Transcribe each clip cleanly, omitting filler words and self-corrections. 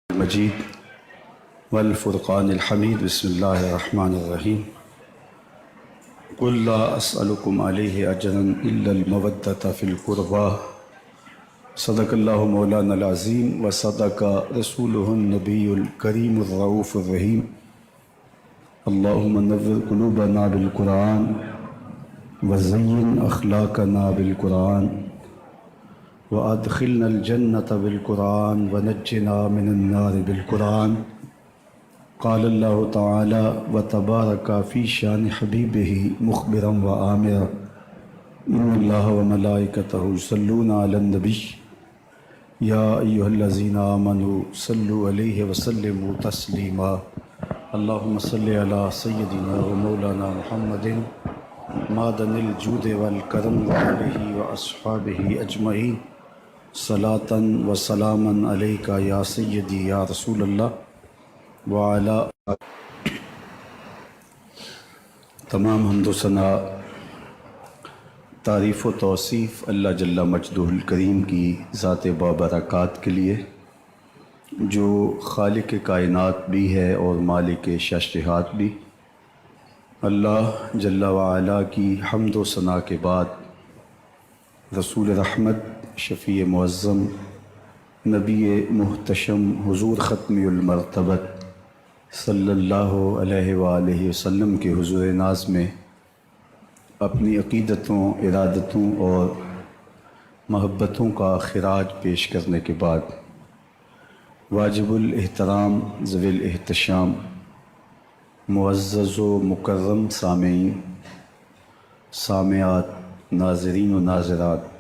المجيد والفرقان الحميد. بسم الله الرحمن الرحيم. قل لا أسألكم عليه أجرا إلا المودة في القربى. صدق الله مولانا العظيم وصدق رسوله النبي الكريم الرؤوف الرحيم. اللهم نور قلوبنا بالقرآن وزين أخلاقنا بالقرآن وأدخلنا الجنة بالقرآن ونجنا من النار بالقرآن. قال الله تعالى وتبارك في شان حبيبه مخبرا وآمرا إن الله وملائكته يصلون على النبي يا أيها الذين آمنوا صلوا عليه وسلموا تسليما. اللهم صل على سيدنا ومولانا محمد معدن الجود والكرم وآله وأصحابه أجمعين. صلاة وسلاما عليك يا سيدي يا رسول الله وعلى. تمام حمد و ثنا تعریف و توصیف اللہ جل مجدہ الکریم کی ذات بابرکات کے لیے، جو خالق کائنات بھی ہے اور مالک ششہات بھی. اللہ جل وعلا کی حمد و ثنا کے بعد رسول رحمت، شفیع معظم، نبی محتشم، حضور ختم المرتبت صلی اللہ علیہ وآلہ وسلم کے حضور ناز میں اپنی عقیدتوں، ارادتوں اور محبتوں کا خراج پیش کرنے کے بعد واجب الاحترام، ذوی الاحتشام، معزز و مکرم سامعین، سامعات، ناظرین و ناظرات،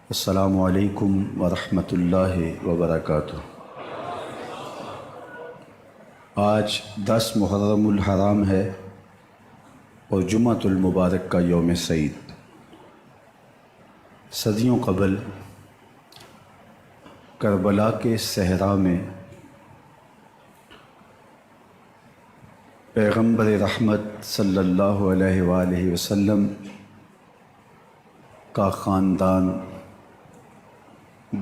السلام علیکم ورحمۃ اللہ وبرکاتہ. آج 10 محرم الحرام ہے اور جمعۃ المبارک کا یوم سعید. صدیوں قبل کربلا کے صحرا میں پیغمبر رحمت صلی اللہ علیہ وآلہ وسلم کا خاندان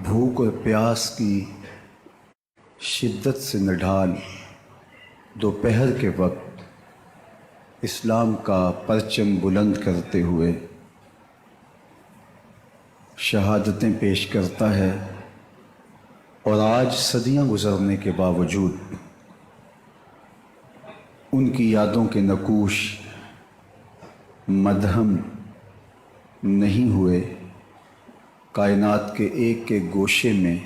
بھوک اور پیاس کی شدت سے نڈھال دوپہر کے وقت اسلام کا پرچم بلند کرتے ہوئے شہادتیں پیش کرتا ہے. اور آج صدیاں گزرنے کے باوجود ان کی یادوں کے نقوش مدھم نہیں ہوئے. کائنات کے ایک ایک گوشے میں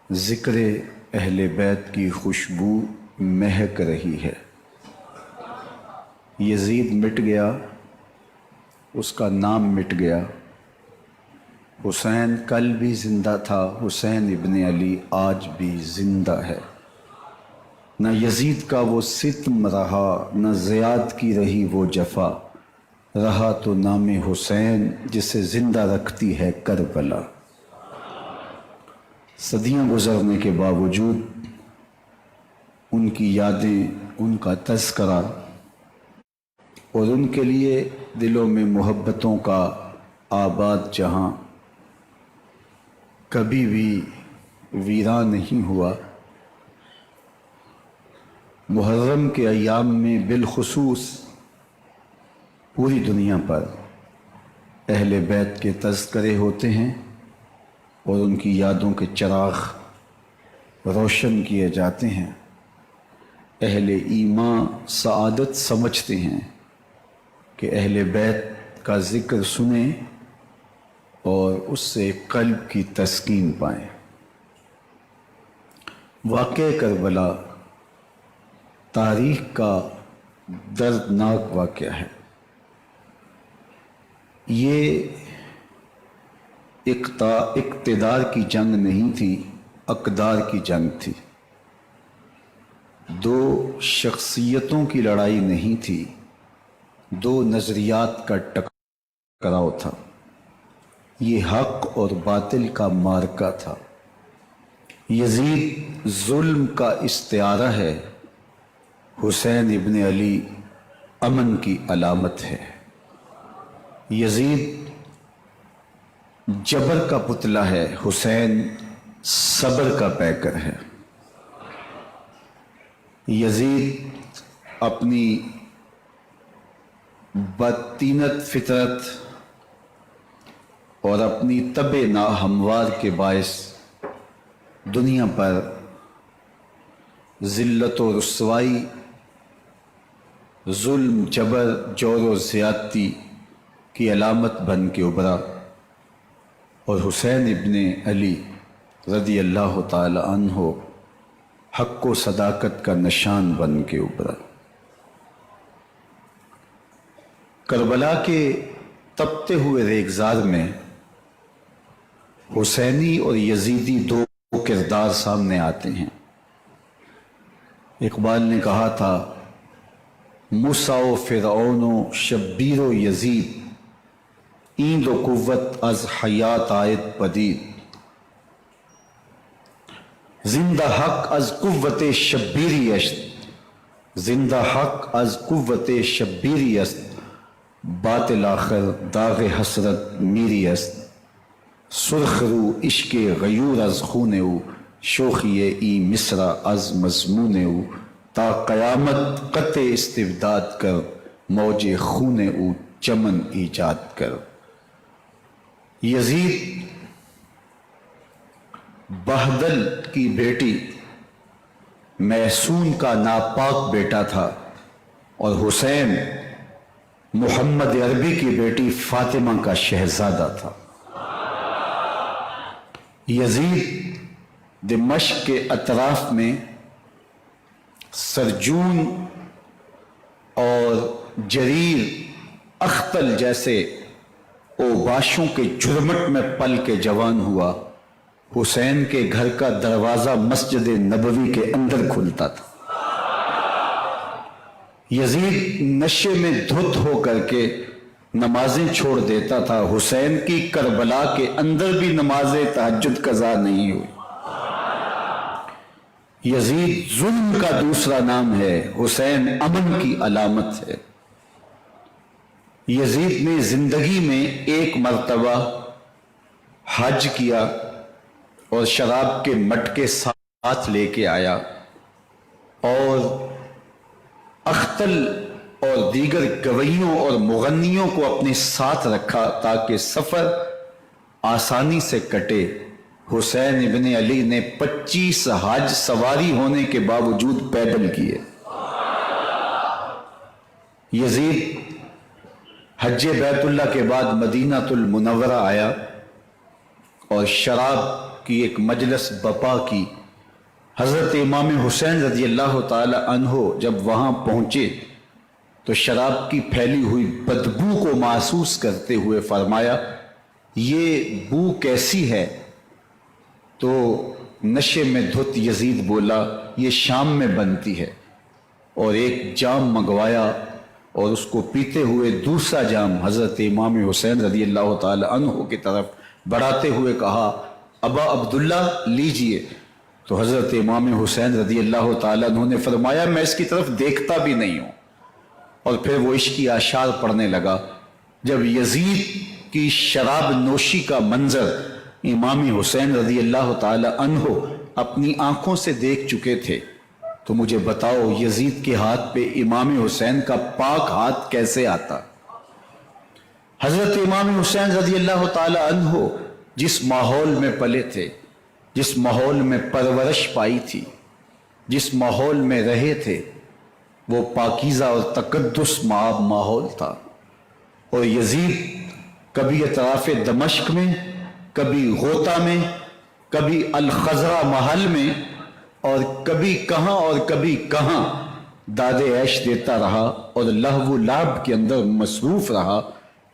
ذکر اہل بیت کی خوشبو مہک رہی ہے. یزید مٹ گیا، اس کا نام مٹ گیا. حسین کل بھی زندہ تھا، حسین ابن علی آج بھی زندہ ہے. نہ یزید کا وہ ستم رہا، نہ زیاد کی رہی وہ جفا، رہا تو نام حسین جسے زندہ رکھتی ہے کربلا. صدیاں گزرنے کے باوجود ان کی یادیں، ان کا تذکرہ اور ان کے لیے دلوں میں محبتوں کا آباد جہاں کبھی بھی ویران نہیں ہوا. محرم کے ایام میں بالخصوص پوری دنیا پر اہل بیت کے تذکرے ہوتے ہیں اور ان کی یادوں کے چراغ روشن کیے جاتے ہیں. اہل ایمان سعادت سمجھتے ہیں کہ اہل بیت کا ذکر سنیں اور اس سے قلب کی تسکین پائیں. واقعہ کربلا تاریخ کا دردناک واقعہ ہے. یہ اقتدار کی جنگ نہیں تھی، اقدار کی جنگ تھی. دو شخصیتوں کی لڑائی نہیں تھی، دو نظریات کا ٹکراؤ تھا. یہ حق اور باطل کا معرکہ تھا. یزید ظلم کا استعارہ ہے، حسین ابن علی امن کی علامت ہے. یزید جبر کا پتلا ہے، حسین صبر کا پیکر ہے. یزید اپنی بدطینت فطرت اور اپنی طب ناہموار کے باعث دنیا پر ذلت و رسوائی، ظلم، جبر، جور و زیادتی کی علامت بن کے ابھرا، اور حسین ابن علی رضی اللہ تعالی عنہ حق و صداقت کا نشان بن کے ابھرا۔ کربلا کے تپتے ہوئے ریگزار میں حسینی اور یزیدی دو کردار سامنے آتے ہیں۔ اقبال نے کہا تھا، موسیٰ و فرعون و شبیر و یزید، ایند و قوت از حیات آید پدید، زندہ حق از قوت شبیری است، زندہ حق از قوت شبیری است، باطل آخر داغ حسرت میری است، سرخ رو عشق غیور از خون او، شوخی ای مصرع از مضمون او، تا قیامت قطع استبداد کر، موج خون او چمن ایجاد کر۔ یزید بہدل کی بیٹی محسون کا ناپاک بیٹا تھا، اور حسین محمد عربی کی بیٹی فاطمہ کا شہزادہ تھا۔ یزید دمشق کے اطراف میں سرجون اور جریر اختل جیسے اوباشوں کے جھرمٹ میں پل کے جوان ہوا۔ حسین کے گھر کا دروازہ مسجد نبوی کے اندر کھلتا تھا۔ یزید نشے میں دھت ہو کر کے نمازیں چھوڑ دیتا تھا۔ حسین کی کربلا کے اندر بھی نماز تہجد قضا نہیں ہوئی۔ یزید ظلم کا دوسرا نام ہے، حسین امن کی علامت ہے۔ یزید نے زندگی میں ایک مرتبہ حج کیا اور شراب کے مٹکے ساتھ لے کے آیا، اور اختل اور دیگر گویوں اور مغنیوں کو اپنے ساتھ رکھا تاکہ سفر آسانی سے کٹے۔ حسین ابن علی نے 25 حج سواری ہونے کے باوجود پیدل کیے۔ یزید حج بیت اللہ کے بعد مدینہ المنورہ آیا اور شراب کی ایک مجلس بپا کی۔ حضرت امام حسین رضی اللہ تعالی عنہ جب وہاں پہنچے تو شراب کی پھیلی ہوئی بدبو کو محسوس کرتے ہوئے فرمایا، یہ بو کیسی ہے؟ تو نشے میں دھت یزید بولا، یہ شام میں بنتی ہے، اور ایک جام منگوایا اور اس کو پیتے ہوئے دوسرا جام حضرت امام حسین رضی اللہ تعالی عنہ کی طرف بڑھاتے ہوئے کہا، ابا عبداللہ لیجئے۔ تو حضرت امام حسین رضی اللہ تعالی عنہ نے فرمایا، میں اس کی طرف دیکھتا بھی نہیں ہوں، اور پھر وہ عشقی اشعار پڑھنے لگا۔ جب یزید کی شراب نوشی کا منظر امام حسین رضی اللہ تعالی عنہ اپنی آنکھوں سے دیکھ چکے تھے تو مجھے بتاؤ یزید کے ہاتھ پہ امام حسین کا پاک ہاتھ کیسے آتا؟ حضرت امام حسین رضی اللہ تعالی عنہ جس ماحول میں پلے تھے، جس ماحول میں پرورش پائی تھی، جس ماحول میں رہے تھے، وہ پاکیزہ اور تقدس مآب ماحول تھا۔ اور یزید کبھی اطراف دمشق میں، کبھی غوطہ میں، کبھی الخزرہ محل میں، اور کبھی کہاں اور کبھی کہاں داد عیش دیتا رہا اور لہو و لعب کے اندر مصروف رہا،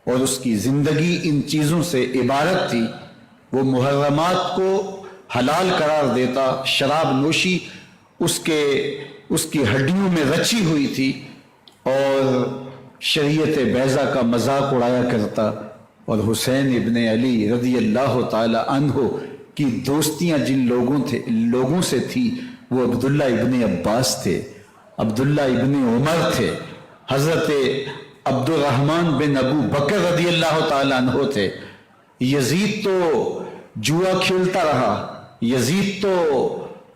اور اس کی زندگی ان چیزوں سے عبارت تھی۔ وہ محرمات کو حلال قرار دیتا، شراب نوشی اس کی ہڈیوں میں رچی ہوئی تھی، اور شریعت بیضا کا مذاق اڑایا کرتا۔ اور حسین ابن علی رضی اللہ تعالی عنہ کی دوستیاں جن لوگوں سے تھی، وہ عبداللہ ابن عباس تھے، عبداللہ ابن عمر تھے، حضرت عبد الرحمن بن ابو بکر رضی اللہ تعالی عنہ تھے۔ یزید تو جوا کھیلتا رہا، یزید تو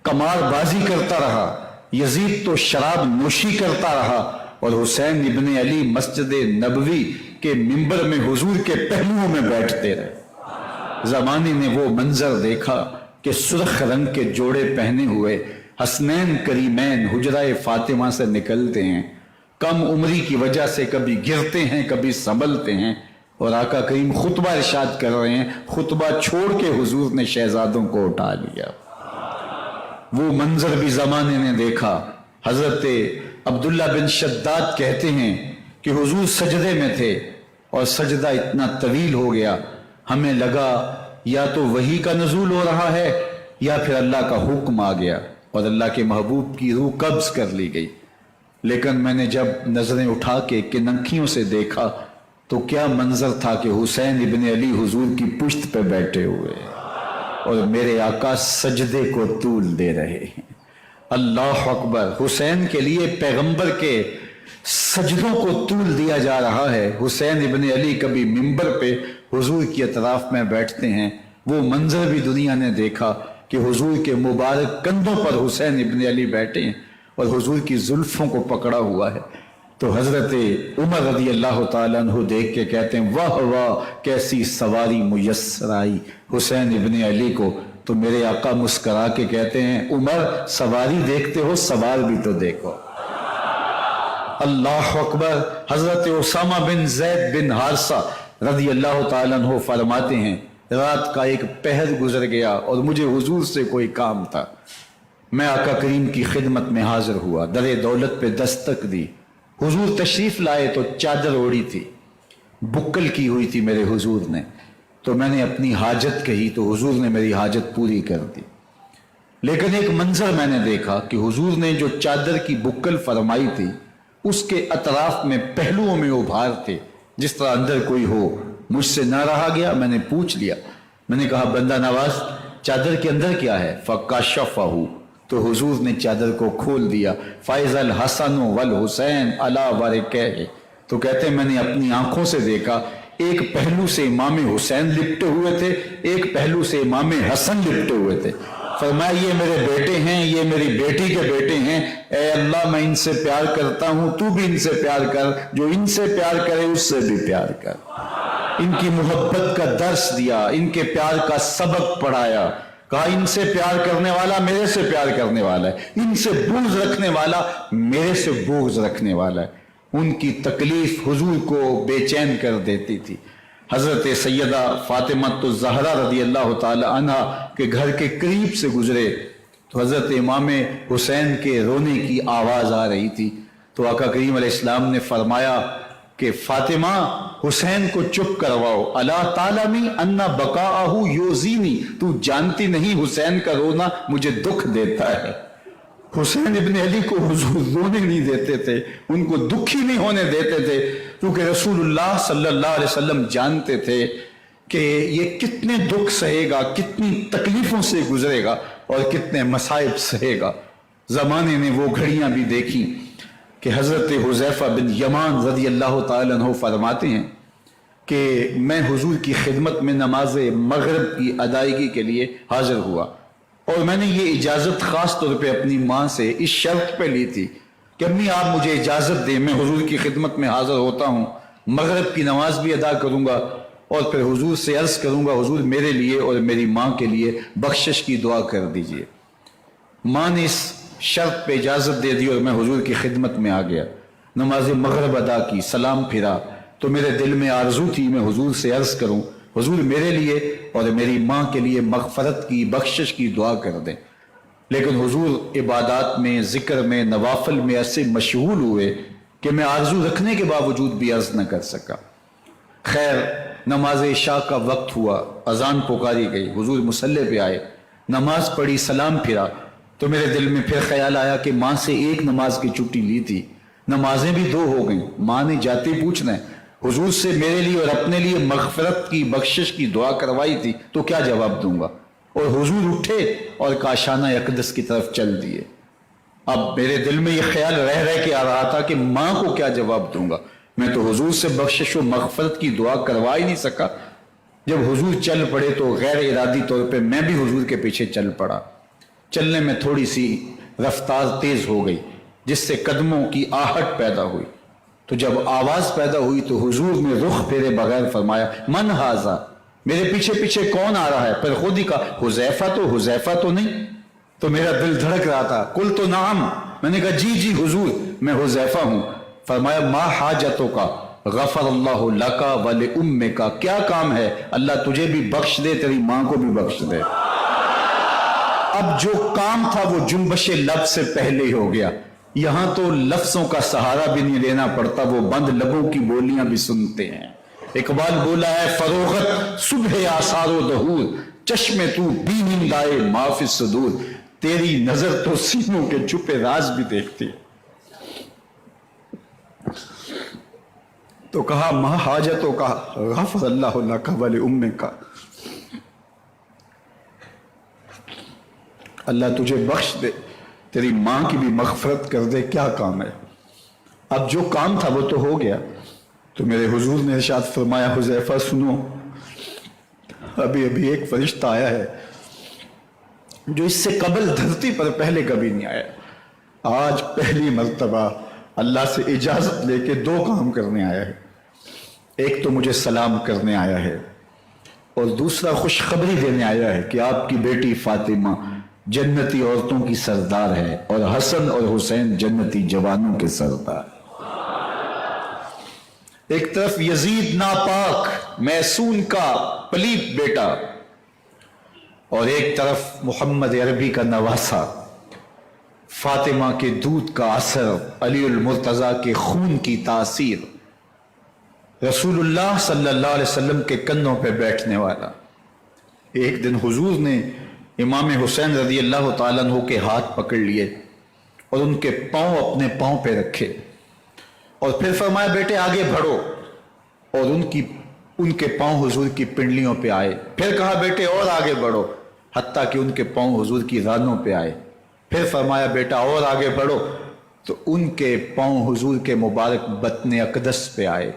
قمار بازی کرتا رہا، یزید تو شراب نوشی کرتا رہا اور حسین ابن علی مسجد نبوی کے ممبر میں حضور کے پہلوؤں میں بیٹھتے رہے۔ زمانے نے وہ منظر دیکھا کہ سرخ رنگ کے جوڑے پہنے ہوئے حسنین کریمین حجرہ فاطمہ سے نکلتے ہیں، کم عمری کی وجہ سے کبھی گرتے ہیں کبھی سنبھلتے ہیں، اور آقا کریم خطبہ ارشاد کر رہے ہیں، خطبہ چھوڑ کے حضور نے شہزادوں کو اٹھا لیا۔ وہ منظر بھی زمانے نے دیکھا۔ حضرت عبداللہ بن شداد کہتے ہیں کہ حضور سجدے میں تھے اور سجدہ اتنا طویل ہو گیا، ہمیں لگا یا تو وحی کا نزول ہو رہا ہے یا پھر اللہ کا حکم آ گیا اور اللہ کے محبوب کی روح قبض کر لی گئی۔ لیکن میں نے جب نظریں اٹھا کے کنکھیوں سے دیکھا تو کیا منظر تھا کہ حسین ابن علی حضور کی پشت پہ بیٹھے ہوئے اور میرے آقا سجدے کو طول دے رہے ہیں۔ اللہ اکبر! حسین کے لیے پیغمبر کے سجدوں کو طول دیا جا رہا ہے۔ حسین ابن علی کبھی ممبر پہ حضور کی اطراف میں بیٹھتے ہیں، وہ منظر بھی دنیا نے دیکھا کہ حضور کے مبارک کندھوں پر حسین ابن علی بیٹھے ہیں اور حضور کی زلفوں کو پکڑا ہوا ہے۔ تو حضرت عمر رضی اللہ تعالیٰ عنہ دیکھ کے کہتے ہیں واہ واہ کیسی سواری میسر آئی حسین ابن علی کو۔ تو میرے آقا مسکرا کے کہتے ہیں عمر سواری دیکھتے ہو سوار بھی تو دیکھو۔ اللہ اکبر! حضرت اسامہ بن زید بن حارثہ رضی اللہ تعالیٰ عنہ فرماتے ہیں رات کا ایک پہر گزر گیا اور مجھے حضور سے کوئی کام تھا۔ میں آقا کریم کی خدمت میں حاضر ہوا، در دولت پہ دستک دی۔ حضور تشریف لائے تو چادر اوڑی تھی، بکل کی ہوئی تھی میرے حضور نے، تو میں نے اپنی حاجت کہی تو حضور نے میری حاجت پوری کر دی۔ لیکن ایک منظر میں نے دیکھا کہ حضور نے جو چادر کی بکل فرمائی تھی اس کے اطراف میں پہلوؤں میں ابھار تھے جس طرح اندر کوئی ہو۔ مجھ سے نہ رہا گیا، میں نے پوچھ لیا، میں نے کہا بندہ نواز چادر کے اندر کیا ہے؟ فَكَشَفَهُ، تو حضور نے چادر کو کھول دیا۔ فَإِذَا الْحَسَنُ وَالْحُسَيْنُ عَلَىٰ وَرِكَيْهِ، تو کہتے ہیں میں نے اپنی آنکھوں سے دیکھا ایک پہلو سے امام حسین لپٹے ہوئے تھے، ایک پہلو سے امام حسن لپٹے ہوئے تھے۔ فرمایا یہ میرے بیٹے ہیں، یہ میری بیٹی کے بیٹے ہیں، اے اللہ میں ان سے پیار کرتا ہوں، تو بھی ان سے پیار کر، جو ان سے پیار کرے اس سے بھی پیار کر۔ ان کی محبت کا درس دیا، ان کے پیار کا سبق پڑھایا، کہا ان سے پیار کرنے والا میرے سے پیار کرنے والا ہے، ان سے بغض رکھنے والا میرے سے بغض رکھنے والا ہے۔ ان کی تکلیف حضور کو بے چین کر دیتی تھی۔ حضرت سیدہ فاطمہ الزہرا رضی اللہ تعالی عنہ کے گھر کے قریب سے گزرے تو حضرت امام حسین کے رونے کی آواز آ رہی تھی، تو آقا کریم علیہ السلام نے فرمایا کہ فاطمہ حسین کو چپ کرواؤ، الا تعلمی ان بقاءہ یؤذینی، تو جانتی نہیں حسین کا رونا مجھے دکھ دیتا ہے۔ حسین ابن علی کو حضور رونے نہیں دیتے تھے، ان کو دکھی نہیں ہونے دیتے تھے، کیونکہ رسول اللہ صلی اللہ علیہ وسلم جانتے تھے کہ یہ کتنے دکھ سہے گا، کتنی تکلیفوں سے گزرے گا اور کتنے مصائب سہے گا۔ زمانے نے وہ گھڑیاں بھی دیکھی کہ حضرت حذیفہ بن یمان رضی اللہ تعالیٰ عنہ فرماتے ہیں کہ میں حضور کی خدمت میں نماز مغرب کی ادائیگی کے لیے حاضر ہوا، اور میں نے یہ اجازت خاص طور پہ اپنی ماں سے اس شرط پہ لی تھی کہ امی آپ مجھے اجازت دیں، میں حضور کی خدمت میں حاضر ہوتا ہوں، مغرب کی نماز بھی ادا کروں گا اور پھر حضور سے عرض کروں گا حضور میرے لیے اور میری ماں کے لیے بخشش کی دعا کر دیجئے۔ ماں نے اس شرط پہ اجازت دے دی اور میں حضور کی خدمت میں آ گیا، نماز مغرب ادا کی، سلام پھرا تو میرے دل میں آرزو تھی میں حضور سے عرض کروں حضور میرے لیے اور میری ماں کے لیے مغفرت کی بخشش کی دعا کر دیں، لیکن حضور عبادات میں ذکر میں نوافل میں ایسے مشغول ہوئے کہ میں آرزو رکھنے کے باوجود بھی عرض نہ کر سکا۔ خیر نماز عشاء کا وقت ہوا، اذان پکاری گئی، حضور مصلی پہ آئے، نماز پڑھی، سلام پھرا تو میرے دل میں پھر خیال آیا کہ ماں سے ایک نماز کی چھٹی لی تھی، نمازیں بھی دو ہو گئیں، ماں نے جاتے پوچھنا ہے حضور سے میرے لیے اور اپنے لیے مغفرت کی بخشش کی دعا کروائی تھی تو کیا جواب دوں گا؟ اور حضور اٹھے اور کاشانہ اقدس کی طرف چل دیے۔ اب میرے دل میں یہ خیال رہ رہ کے آ رہا تھا کہ ماں کو کیا جواب دوں گا، میں تو حضور سے بخشش و مغفرت کی دعا کروا ہی نہیں سکا۔ جب حضور چل پڑے تو غیر ارادی طور پہ میں بھی حضور کے پیچھے چل پڑا۔ چلنے میں تھوڑی سی رفتار تیز ہو گئی جس سے قدموں کی آہٹ پیدا ہوئی. تو جب آواز پیدا ہوئی تو حضور نے رخ پھیرے بغیر فرمایا من ھذا، میرے پیچھے پیچھے کون آ رہا ہے؟ پھر خود ہی کہا حذیفہ تو نہیں. تو میرا دل دھڑک رہا تھا. قلت نعم، میں نے کہا جی حضور میں حذیفہ ہوں. فرمایا ما حاجتک غفر اللہ لک ولامک، کیا کام ہے؟ اللہ تجھے بھی بخش دے، تیری ماں کو بھی بخش دے. اب جو کام تھا وہ جنبش لب سے پہلے ہی ہو گیا. یہاں تو لفظوں کا سہارا بھی نہیں لینا پڑتا، وہ بند لبوں کی بولیاں بھی سنتے ہیں. اقبال بولا ہے فروغت صبح آثار و دہور، چشم تو بینی لائے ما فی الصدور، تیری نظر تو سینوں کے چھپے راز بھی دیکھتی ہے. تو کہا ما حاجتوں کا غفر اللہ لک ولامک، اللہ تجھے بخش دے، تیری ماں کی بھی مغفرت کر دے، کیا کام ہے؟ اب جو کام تھا وہ تو ہو گیا. تو میرے حضور نے ارشاد فرمایا حذیفہ سنو، ابھی ایک فرشتہ آیا ہے جو اس سے قبل دھرتی پر پہلے کبھی نہیں آیا. آج پہلی مرتبہ اللہ سے اجازت لے کے 2 کام کرنے آیا ہے. ایک تو مجھے سلام کرنے آیا ہے اور دوسرا خوشخبری دینے آیا ہے کہ آپ کی بیٹی فاطمہ جنتی عورتوں کی سردار ہے اور حسن اور حسین جنتی جوانوں کے سردار. ایک طرف یزید ناپاک میسون کا پلیت بیٹا اور ایک طرف محمد عربی کا نواسا، فاطمہ کے دودھ کا اثر، علی المرتضیٰ کے خون کی تاثیر، رسول اللہ صلی اللہ علیہ وسلم کے کندھوں پہ بیٹھنے والا. ایک دن حضور نے امام حسین رضی اللہ تعالیٰ عنہ کے ہاتھ پکڑ لیے اور ان کے پاؤں اپنے پاؤں پہ رکھے اور پھر فرمایا بیٹے آگے بڑھو، اور ان کے پاؤں حضور کی پنڈلیوں پہ آئے. پھر کہا بیٹے اور آگے بڑھو، حتیٰ کہ ان کے پاؤں حضور کی رانوں پہ آئے. پھر فرمایا بیٹا اور آگے بڑھو، تو ان کے پاؤں حضور کے مبارک بطن اقدس پہ آئے.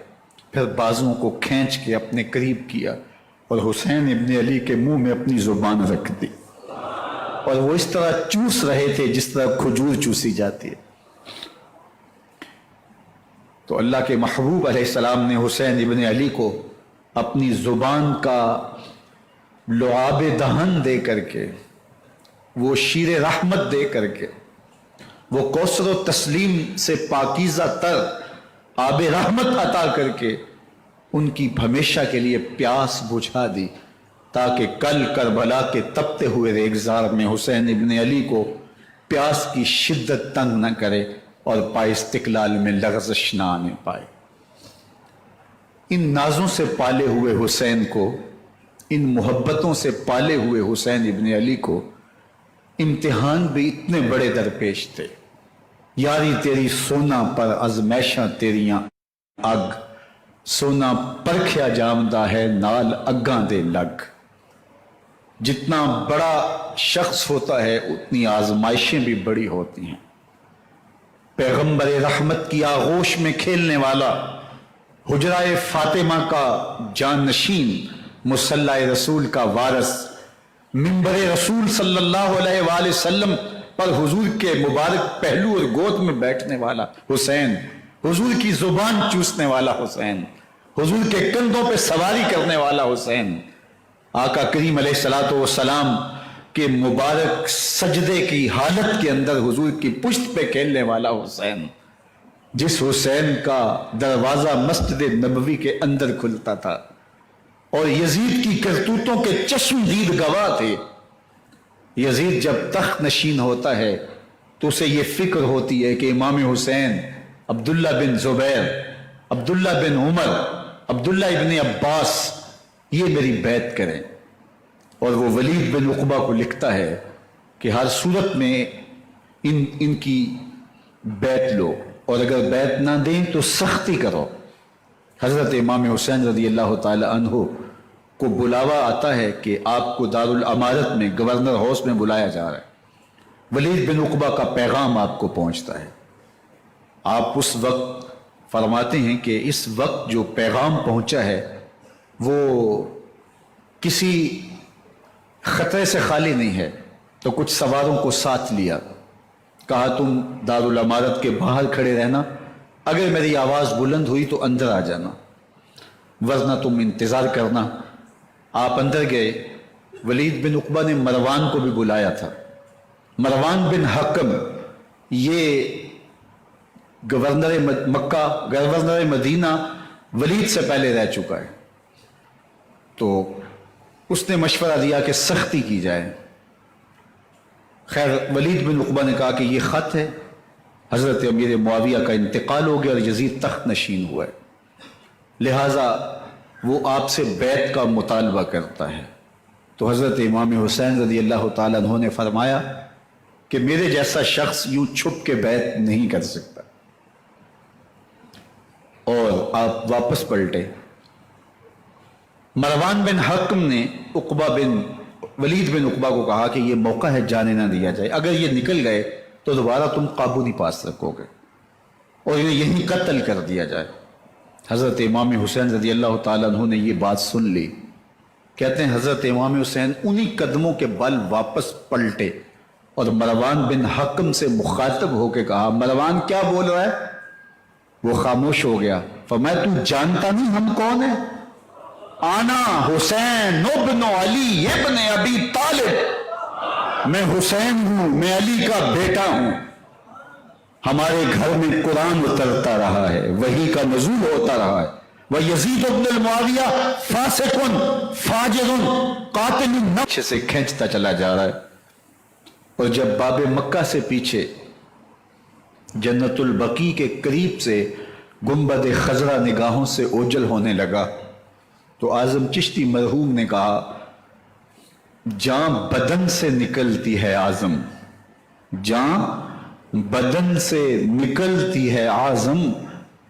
پھر بازوؤں کو کھینچ کے اپنے قریب کیا اور حسین ابن علی کے منہ میں اپنی زبان رکھ دی اور وہ اس طرح چوس رہے تھے جس طرح کھجور چوسی جاتی ہے. تو اللہ کے محبوب علیہ السلام نے حسین ابن علی کو اپنی زبان کا لعاب دہن دے کر کے، وہ شیر رحمت دے کر کے، وہ کوثر و تسلیم سے پاکیزہ تر آب رحمت عطا کر کے ان کی ہمیشہ کے لیے پیاس بجھا دی، تاکہ کل کربلا کے تپتے ہوئے ریگزار میں حسین ابن علی کو پیاس کی شدت تنگ نہ کرے اور پائے استقلال میں لغزش نہ آنے پائے. ان نازوں سے پالے ہوئے حسین کو، ان محبتوں سے پالے ہوئے حسین ابن علی کو امتحان بھی اتنے بڑے درپیش تھے. یاری تیری سونا پر ازمیشاں تیریاں اگ، سونا پرکھیا جامدہ ہے نال اگاں دے لگ. جتنا بڑا شخص ہوتا ہے اتنی آزمائشیں بھی بڑی ہوتی ہیں. پیغمبر رحمت کی آغوش میں کھیلنے والا، حجرہ فاطمہ کا جانشین، مصلی رسول کا وارث، منبر رسول صلی اللہ علیہ وآلہ وسلم پر حضور کے مبارک پہلو اور گود میں بیٹھنے والا حسین، حضور کی زبان چوسنے والا حسین، حضور کے کندھوں پہ سواری کرنے والا حسین، آقا کریم علیہ الصلوۃ والسلام کے مبارک سجدے کی حالت کے اندر حضور کی پشت پہ کھیلنے والا حسین، جس حسین کا دروازہ مسجد نبوی کے اندر کھلتا تھا اور یزید کی کرتوتوں کے چشم دید گواہ تھے. یزید جب تخت نشین ہوتا ہے تو اسے یہ فکر ہوتی ہے کہ امام حسین، عبداللہ بن زبیر، عبداللہ بن عمر، عبداللہ ابن عباس یہ میری بیعت کریں. اور وہ ولید بن عقبہ کو لکھتا ہے کہ ہر صورت میں ان کی بیعت لو، اور اگر بیعت نہ دیں تو سختی کرو. حضرت امام حسین رضی اللہ تعالی عنہ کو بلاوا آتا ہے کہ آپ کو دارالامارت میں گورنر ہاؤس میں بلایا جا رہا ہے. ولید بن عقبہ کا پیغام آپ کو پہنچتا ہے. آپ اس وقت فرماتے ہیں کہ اس وقت جو پیغام پہنچا ہے وہ کسی خطرے سے خالی نہیں ہے، تو کچھ سواروں کو ساتھ لیا کہا تم دارالعمارت کے باہر کھڑے رہنا، اگر میری آواز بلند ہوئی تو اندر آ جانا، ورنہ تم انتظار کرنا۔ آپ اندر گئے۔ ولید بن عقبہ نے مروان کو بھی بلایا تھا۔ مروان بن حکم یہ گورنر مکہ، گورنر مدینہ ولید سے پہلے رہ چکا ہے، تو اس نے مشورہ دیا کہ سختی کی جائے۔ خیر ولید بن عقبہ نے کہا کہ یہ خط ہے، حضرت امیر معاویہ کا انتقال ہو گیا اور یزید تخت نشین ہوا ہے، لہٰذا وہ آپ سے بیعت کا مطالبہ کرتا ہے۔ تو حضرت امام حسین رضی اللہ تعالیٰ عنہ نے فرمایا کہ میرے جیسا شخص یوں چھپ کے بیعت نہیں کر سکتا، اور آپ واپس پلٹے۔ مروان بن حکم نے ولید بن عقبہ کو کہا کہ یہ موقع ہے جانے نہ دیا جائے، اگر یہ نکل گئے تو دوبارہ تم قابو نہیں پا سکو گے اور انہیں یہیں قتل کر دیا جائے۔ حضرت امام حسین رضی اللہ تعالیٰ عنہ نے یہ بات سن لی۔ کہتے ہیں حضرت امام حسین انہی قدموں کے بل واپس پلٹے اور مروان بن حکم سے مخاطب ہو کے کہا، مروان کیا بول رہا ہے؟ وہ خاموش ہو گیا۔ فرمایا تو جانتا نہیں ہم کون ہیں؟ آنا حسین ابن علی ابن ابی طالب، میں حسین ہوں، میں علی کا بیٹا ہوں، ہمارے گھر میں قرآن اترتا رہا ہے، وحی کا نزول ہوتا رہا ہے، وَيَزِيدُ ابن المعاویہ فاسقن فاجرن قاتل النفس سے کھینچتا چلا جا رہا ہے۔ اور جب باب مکہ سے پیچھے جنت البقیع کے قریب سے گنبد خضرا نگاہوں سے اوجل ہونے لگا تو اعظم چشتی مرحوم نے کہا، جان بدن سے نکلتی ہے اعظم، جان بدن سے نکلتی ہے اعظم،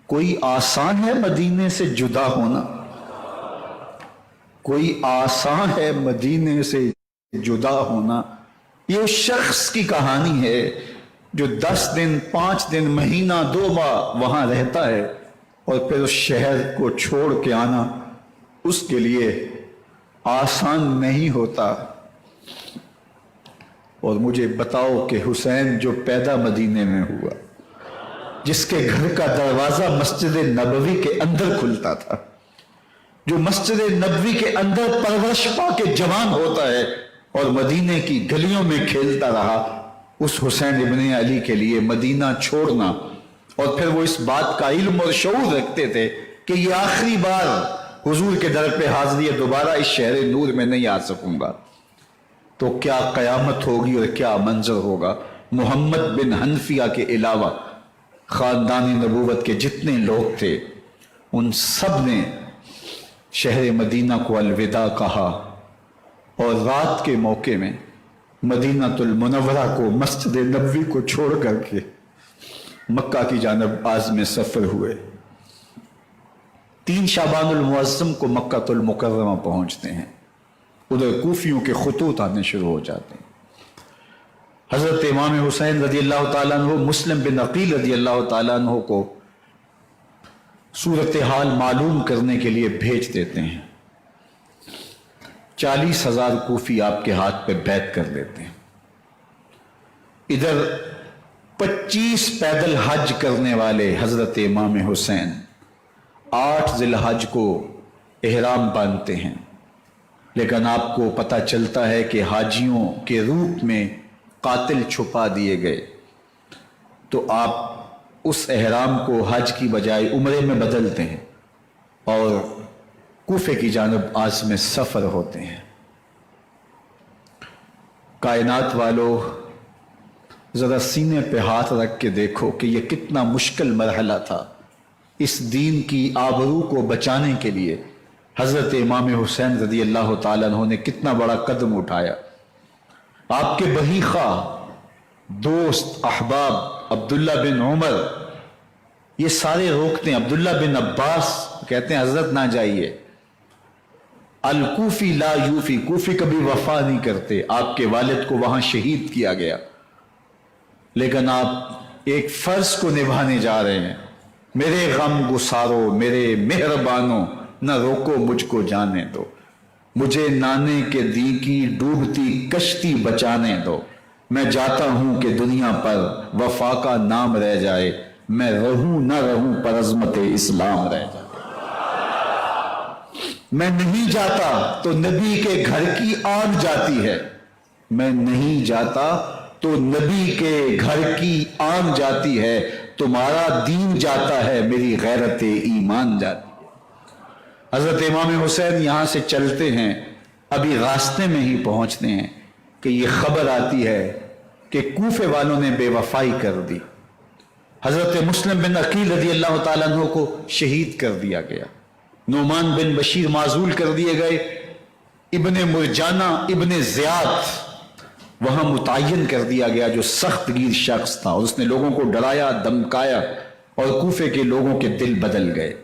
کوئی آسان ہے مدینے سے جدا ہونا؟ کوئی آسان ہے مدینے سے جدا ہونا؟ یہ اس شخص کی کہانی ہے جو 10 دن 5 دن مہینہ 2 ماہ وہاں رہتا ہے اور پھر اس شہر کو چھوڑ کے آنا اس کے لیے آسان نہیں ہوتا۔ اور مجھے بتاؤ کہ حسین جو پیدا مدینے میں ہوا، جس کے گھر کا دروازہ مسجد نبوی کے اندر کھلتا تھا، جو مسجد نبوی کے اندر پرورش پا کے جوان ہوتا ہے اور مدینے کی گلیوں میں کھیلتا رہا، اس حسین ابن علی کے لیے مدینہ چھوڑنا، اور پھر وہ اس بات کا علم اور شعور رکھتے تھے کہ یہ آخری بار حضور کے در پہ حاضری ہے، دوبارہ اس شہر نور میں نہیں آ سکوں گا، تو کیا قیامت ہوگی اور کیا منظر ہوگا۔ محمد بن حنفیہ کے علاوہ خاندان نبوت کے جتنے لوگ تھے ان سب نے شہر مدینہ کو الوداع کہا، اور رات کے موقع میں مدینہ المنورہ کو، مسجد نبوی کو چھوڑ کر کے مکہ کی جانب عازم سفر ہوئے۔ 3 شعبان المعظم کو مکہ المکرمہ پہنچتے ہیں، ادھر کوفیوں کے خطوط آنے شروع ہو جاتے ہیں۔ حضرت امام حسین رضی اللہ تعالیٰ عنہ مسلم بن عقیل رضی اللہ تعالیٰ عنہ کو صورتحال معلوم کرنے کے لیے بھیج دیتے ہیں۔ 40,000 کوفی آپ کے ہاتھ پہ بیعت کر لیتے ہیں۔ ادھر 25 پیدل حج کرنے والے حضرت امام حسین 8 ذی الحج کو احرام باندھتے ہیں، لیکن آپ کو پتہ چلتا ہے کہ حاجیوں کے روپ میں قاتل چھپا دیے گئے، تو آپ اس احرام کو حج کی بجائے عمرے میں بدلتے ہیں اور کوفے کی جانب عازم سفر ہوتے ہیں۔ کائنات والو، ذرا سینے پہ ہاتھ رکھ کے دیکھو کہ یہ کتنا مشکل مرحلہ تھا۔ اس دین کی آبرو کو بچانے کے لیے حضرت امام حسین رضی اللہ تعالیٰ عنہ نے کتنا بڑا قدم اٹھایا۔ آپ کے بہی خواہ، دوست، احباب عبداللہ بن عمر یہ سارے روکتے ہیں۔ عبداللہ بن عباس کہتے ہیں حضرت نہ جائیے، الکوفی لا یوفی، کوفی کبھی وفا نہیں کرتے، آپ کے والد کو وہاں شہید کیا گیا، لیکن آپ ایک فرض کو نبھانے جا رہے ہیں۔ میرے غم گسارو، میرے مہربانوں، نہ روکو مجھ کو جانے دو، مجھے نانے کے دی کی ڈوبتی کشتی بچانے دو، میں جاتا ہوں کہ دنیا پر وفا کا نام رہ جائے، میں رہوں نہ رہوں پر عظمت اسلام رہ جائے۔ میں نہیں جاتا تو نبی کے گھر کی آن جاتی ہے، میں نہیں جاتا تو نبی کے گھر کی آن جاتی ہے، تمہارا دین جاتا ہے میری غیرت ایمان جاتی ہے۔ حضرت امام حسین یہاں سے چلتے ہیں، ابھی راستے میں ہی پہنچتے ہیں کہ یہ خبر آتی ہے کہ کوفے والوں نے بے وفائی کر دی، حضرت مسلم بن عقیل رضی اللہ تعالیٰ عنہ کو شہید کر دیا گیا، نعمان بن بشیر معزول کر دیے گئے، ابن مرجانہ ابن زیاد وہاں متعین کر دیا گیا جو سخت گیر شخص تھا، اور اس نے لوگوں کو ڈرایا دھمکایا اور کوفے کے لوگوں کے دل بدل گئے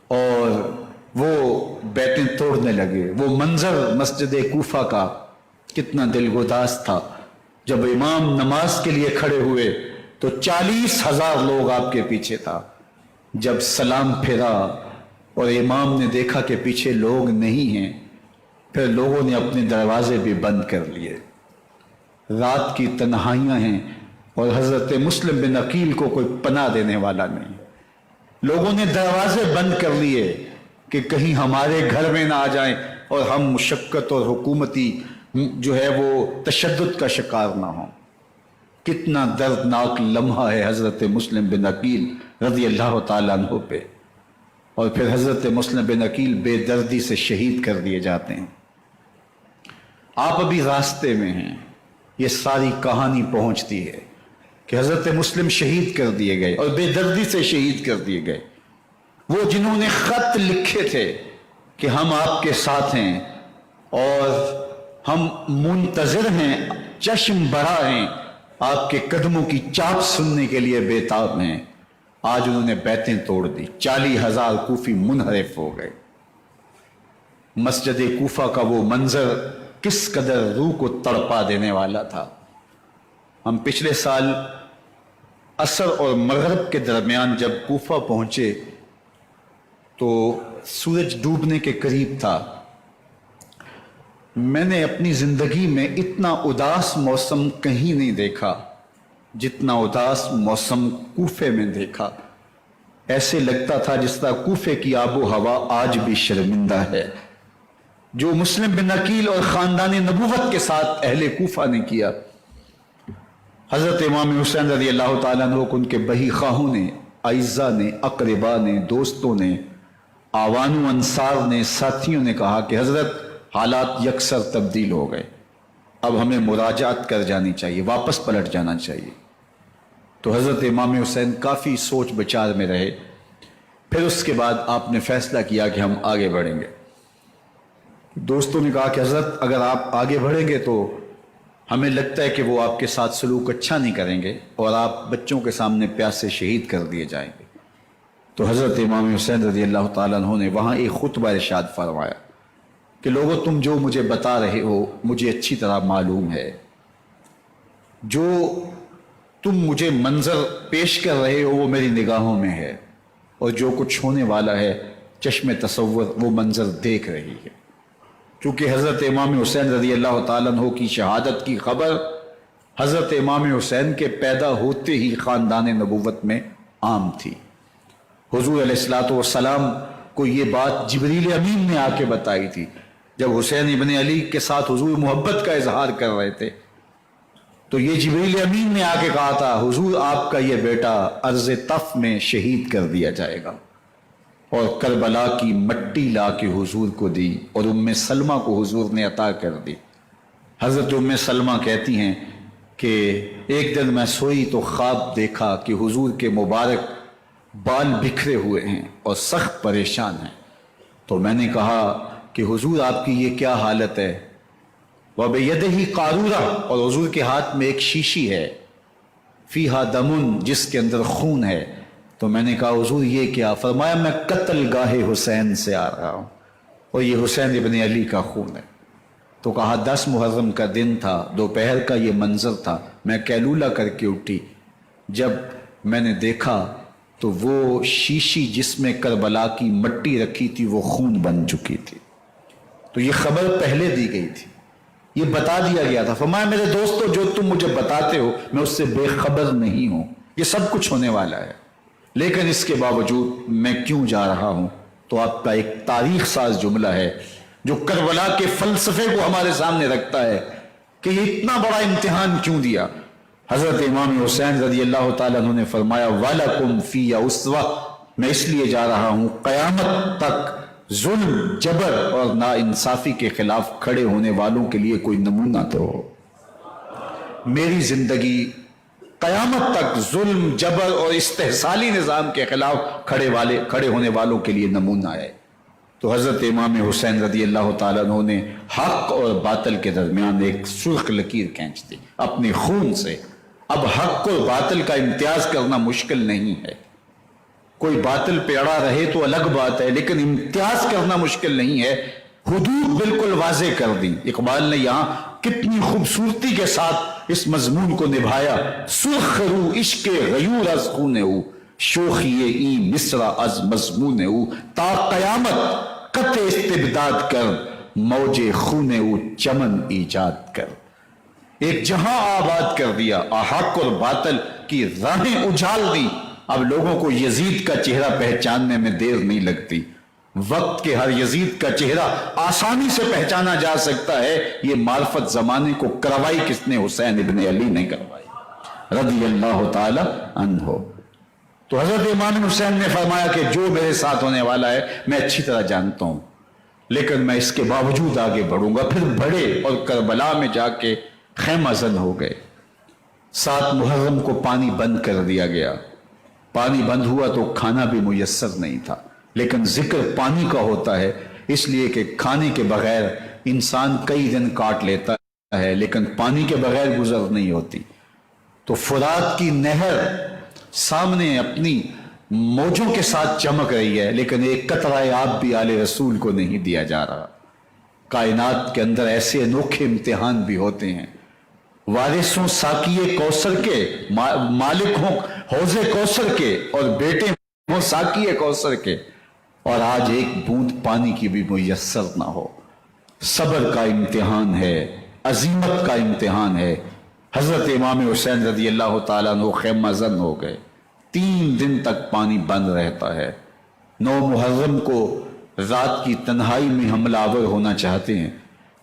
اور وہ بیتیں توڑنے لگے۔ وہ منظر مسجد کوفہ کا کتنا دلگداز تھا، جب امام نماز کے لیے کھڑے ہوئے تو 40,000 لوگ آپ کے پیچھے تھا، جب سلام پھیرا اور امام نے دیکھا کہ پیچھے لوگ نہیں ہیں، پھر لوگوں نے اپنے دروازے بھی بند کر لیے۔ رات کی تنہائیاں ہیں اور حضرت مسلم بن عقیل کو کوئی پناہ دینے والا نہیں، لوگوں نے دروازے بند کر لیے کہ کہیں ہمارے گھر میں نہ آ جائیں اور ہم مشقت اور حکومتی جو ہے وہ تشدد کا شکار نہ ہوں۔ کتنا دردناک لمحہ ہے حضرت مسلم بن عقیل رضی اللہ تعالیٰ عنہ پہ، اور پھر حضرت مسلم بن عقیل بے دردی سے شہید کر دیے جاتے ہیں۔ آپ ابھی راستے میں ہیں، یہ ساری کہانی پہنچتی ہے کہ حضرت مسلم شہید کر دیے گئے اور بے دردی سے شہید کر دیے گئے۔ وہ جنہوں نے خط لکھے تھے کہ ہم آپ کے ساتھ ہیں اور ہم منتظر ہیں، چشم بڑا ہیں، آپ کے قدموں کی چاپ سننے کے لیے بےتاب ہیں، آج انہوں نے بیتیں توڑ دی، 40,000 کوفی منحرف ہو گئے۔ مسجد کوفہ کا وہ منظر کس قدر روح کو تڑپا دینے والا تھا۔ ہم پچھلے سال عصر اور مغرب کے درمیان جب کوفہ پہنچے تو سورج ڈوبنے کے قریب تھا۔ میں نے اپنی زندگی میں اتنا اداس موسم کہیں نہیں دیکھا جتنا اداس موسم کوفے میں دیکھا۔ ایسے لگتا تھا جس طرح کوفے کی آب و ہوا آج بھی شرمندہ ہے۔ جو مسلم بن عقیل اور خاندان نبوت کے ساتھ اہل کوفہ نے کیا، حضرت امام حسین رضی اللہ تعالیٰ عنہ کو ان کے بہی خواہوں نے، اعزاء نے، اقربا نے، دوستوں نے، آوان و انصار نے، ساتھیوں نے کہا کہ حضرت حالات یکسر تبدیل ہو گئے، اب ہمیں مراجعت کر جانی چاہیے، واپس پلٹ جانا چاہیے۔ تو حضرت امام حسین کافی سوچ بچار میں رہے، پھر اس کے بعد آپ نے فیصلہ کیا کہ ہم آگے بڑھیں گے۔ دوستوں نے کہا کہ حضرت اگر آپ آگے بڑھیں گے تو ہمیں لگتا ہے کہ وہ آپ کے ساتھ سلوک اچھا نہیں کریں گے اور آپ بچوں کے سامنے پیاسے شہید کر دیے جائیں گے۔ تو حضرت امام حسین رضی اللہ تعالیٰ عنہ نے وہاں ایک خطبہ ارشاد فرمایا کہ لوگوں تم جو مجھے بتا رہے ہو مجھے اچھی طرح معلوم ہے، جو تم مجھے منظر پیش کر رہے ہو وہ میری نگاہوں میں ہے، اور جو کچھ ہونے والا ہے چشم تصور وہ منظر دیکھ رہی ہے۔ چونکہ حضرت امام حسین رضی اللہ تعالیٰ عنہ کی شہادت کی خبر حضرت امام حسین کے پیدا ہوتے ہی خاندان نبوت میں عام تھی۔ حضور علیہ الصلوۃ والسلام کو یہ بات جبریل امین نے آ کے بتائی تھی جب حسین ابن علی کے ساتھ حضور محبت کا اظہار کر رہے تھے، تو یہ جبریل امین نے آ کے کہا تھا حضور آپ کا یہ بیٹا ارض طف میں شہید کر دیا جائے گا، اور کربلا کی مٹی لا کے حضور کو دی اور ام سلمہ کو حضور نے عطا کر دی۔ حضرت ام سلمہ کہتی ہیں کہ ایک دن میں سوئی تو خواب دیکھا کہ حضور کے مبارک بال بکھرے ہوئے ہیں اور سخت پریشان ہیں، تو میں نے کہا کہ حضور آپ کی یہ کیا حالت ہے؟ وَبِيَدِهِ قَارُورَةٌ، اور حضور کے ہاتھ میں ایک شیشی ہے، فِيهَا دَمٌ، جس کے اندر خون ہے۔ تو میں نے کہا حضور یہ کیا؟ فرمایا میں قتل گاہ حسین سے آ رہا ہوں اور یہ حسین ابن علی کا خون ہے۔ تو کہا 10 محرم کا دن تھا، دوپہر کا یہ منظر تھا، میں قیلولہ کر کے اٹھی، جب میں نے دیکھا تو وہ شیشی جس میں کربلا کی مٹی رکھی تھی وہ خون بن چکی تھی۔ تو یہ خبر پہلے دی گئی تھی، یہ بتا دیا گیا تھا. فرمایا میرے دوستو جو تم مجھے بتاتے ہو میں اس سے بے خبر نہیں ہوں, یہ سب کچھ ہونے والا ہے, لیکن اس کے باوجود میں کیوں جا رہا ہوں. تو آپ کا ایک تاریخ ساز جملہ ہے جو کربلا کے فلسفے کو ہمارے سامنے رکھتا ہے کہ یہ اتنا بڑا امتحان کیوں دیا. حضرت امام حسین رضی اللہ تعالیٰ عنہ نے فرمایا وَلَكُمْ فِيَّ أُسْوَةٌ, میں اس لیے جا رہا ہوں قیامت تک ظلم, جبر اور ناانصافی کے خلاف کھڑے ہونے والوں کے لیے کوئی نمونہ تو ہو. میری زندگی قیامت تک ظلم, جبر اور استحصالی نظام کے خلاف کھڑے ہونے والوں کے لیے نمونہ ہے. تو حضرت امام حسین رضی اللہ تعالیٰ عنہ نے حق اور باطل کے درمیان ایک سرخ لکیر کھینچ دی اپنے خون سے. اب حق اور باطل کا امتیاز کرنا مشکل نہیں ہے, کوئی باطل پہ اڑا رہے تو الگ بات ہے, لیکن امتیاز کرنا مشکل نہیں ہے. حدود بالکل واضح کر دی. اقبال نے یہاں کتنی خوبصورتی کے ساتھ اس مضمون کو نبھایا. سرخ رو عشق غیور از خون او, شوخی ای مصرع از مضمون او, تا قیامت قطع استبداد کر, موج خون او چمن ایجاد کر. ایک جہاں آباد کر دیا, حق اور باطل کی راہیں اجال دی. اب لوگوں کو یزید کا چہرہ پہچاننے میں دیر نہیں لگتی. وقت کے ہر یزید کا چہرہ آسانی سے پہچانا جا سکتا ہے. یہ معرفت زمانے کو کروائی کس نے؟ حسین ابن علی نے کروائی رضی اللہ تعالی عنہ. تو حضرت امام حسین نے فرمایا کہ جو میرے ساتھ ہونے والا ہے میں اچھی طرح جانتا ہوں, لیکن میں اس کے باوجود آگے بڑھوں گا. پھر بڑھے اور کربلا میں جا کے خیمہ زن ہو گئے. 7 محرم کو پانی بند کر دیا گیا. پانی بند ہوا تو کھانا بھی میسر نہیں تھا, لیکن ذکر پانی کا ہوتا ہے اس لیے کہ کھانے کے بغیر انسان کئی دن کاٹ لیتا ہے, لیکن پانی کے بغیر گزر نہیں ہوتی. تو فرات کی نہر سامنے اپنی موجوں کے ساتھ چمک رہی ہے, لیکن ایک قطرہ آب بھی آل رسول کو نہیں دیا جا رہا. کائنات کے اندر ایسے انوکھے امتحان بھی ہوتے ہیں. وارثوں ساقی کوثر کے, مالک ہوں حوض کوثر کے, اور بیٹے ہوں ساقی کوثر کے, اور آج ایک بوند پانی کی بھی میسر نہ ہو. صبر کا امتحان ہے, عزیمت کا امتحان ہے. حضرت امام حسین رضی اللہ تعالیٰ عنہ خیمہ زن ہو گئے. 3 دن تک پانی بند رہتا ہے. 9 محرم کو رات کی تنہائی میں حملہ آور ہونا چاہتے ہیں,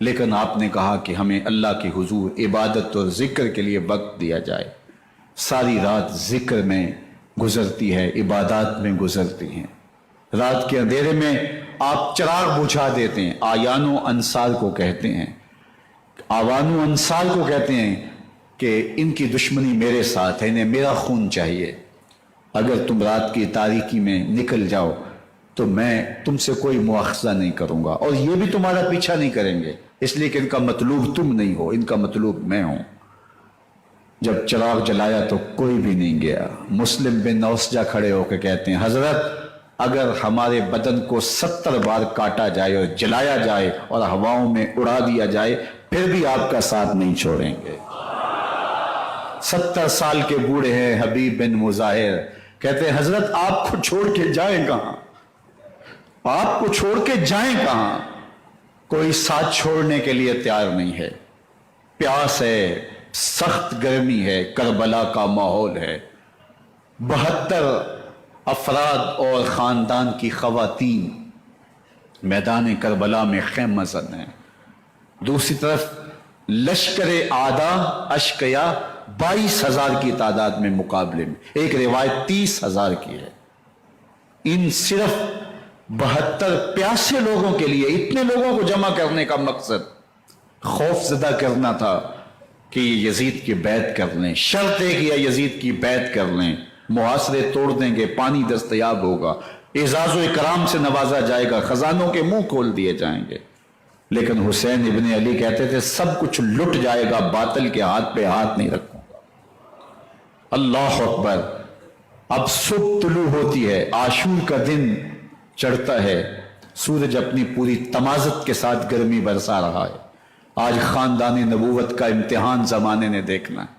لیکن آپ نے کہا کہ ہمیں اللہ کے حضور عبادت اور ذکر کے لیے وقت دیا جائے. ساری رات ذکر میں گزرتی ہے, عبادات میں گزرتی ہیں. رات کے اندھیرے میں آپ چراغ بجھا دیتے ہیں. آیان و انصار کو کہتے ہیں, آوان و انصار کو کہتے ہیں کہ ان کی دشمنی میرے ساتھ ہے, انہیں میرا خون چاہیے. اگر تم رات کی تاریکی میں نکل جاؤ تو میں تم سے کوئی مواخذہ نہیں کروں گا, اور یہ بھی تمہارا پیچھا نہیں کریں گے, اس لیے کہ ان کا مطلوب تم نہیں ہو, ان کا مطلوب میں ہوں. جب چراغ جلایا تو کوئی بھی نہیں گیا. مسلم بن نوسجہ کھڑے ہو کے کہتے ہیں حضرت اگر ہمارے بدن کو 70 بار کاٹا جائے اور جلایا جائے اور ہواؤں میں اڑا دیا جائے پھر بھی آپ کا ساتھ نہیں چھوڑیں گے. 70 سال کے بوڑھے ہیں حبیب بن مظاہر, کہتے ہیں حضرت آپ کو چھوڑ کے جائیں کہاں, آپ کو چھوڑ کے جائیں کہاں. کوئی ساتھ چھوڑنے کے لیے تیار نہیں ہے. پیاس ہے, سخت گرمی ہے, کربلا کا ماحول ہے. 72 افراد اور خاندان کی خواتین میدان کربلا میں خیمہ زن ہیں. دوسری طرف لشکر اعداء اشقیا 22,000 کی تعداد میں مقابلے میں, ایک روایت 30,000 کی ہے. ان صرف 72 پیاسے لوگوں کے لیے اتنے لوگوں کو جمع کرنے کا مقصد خوف زدہ کرنا تھا کہ یہ یزید کی بیعت کر لیں. شرط ہے کہ یزید کی بیعت کر لیں, محاصرے توڑ دیں گے, پانی دستیاب ہوگا, اعزاز و اکرام سے نوازا جائے گا, خزانوں کے منہ کھول دیے جائیں گے. لیکن حسین ابن علی کہتے تھے سب کچھ لٹ جائے گا, باطل کے ہاتھ پہ ہاتھ نہیں رکھوں گا. اللہ اکبر. اب صبح طلوع ہوتی ہے, عاشور کا دن چڑھتا ہے, سورج اپنی پوری تمازت کے ساتھ گرمی برسا رہا ہے. آج خاندان نبوت کا امتحان زمانے نے دیکھنا ہے.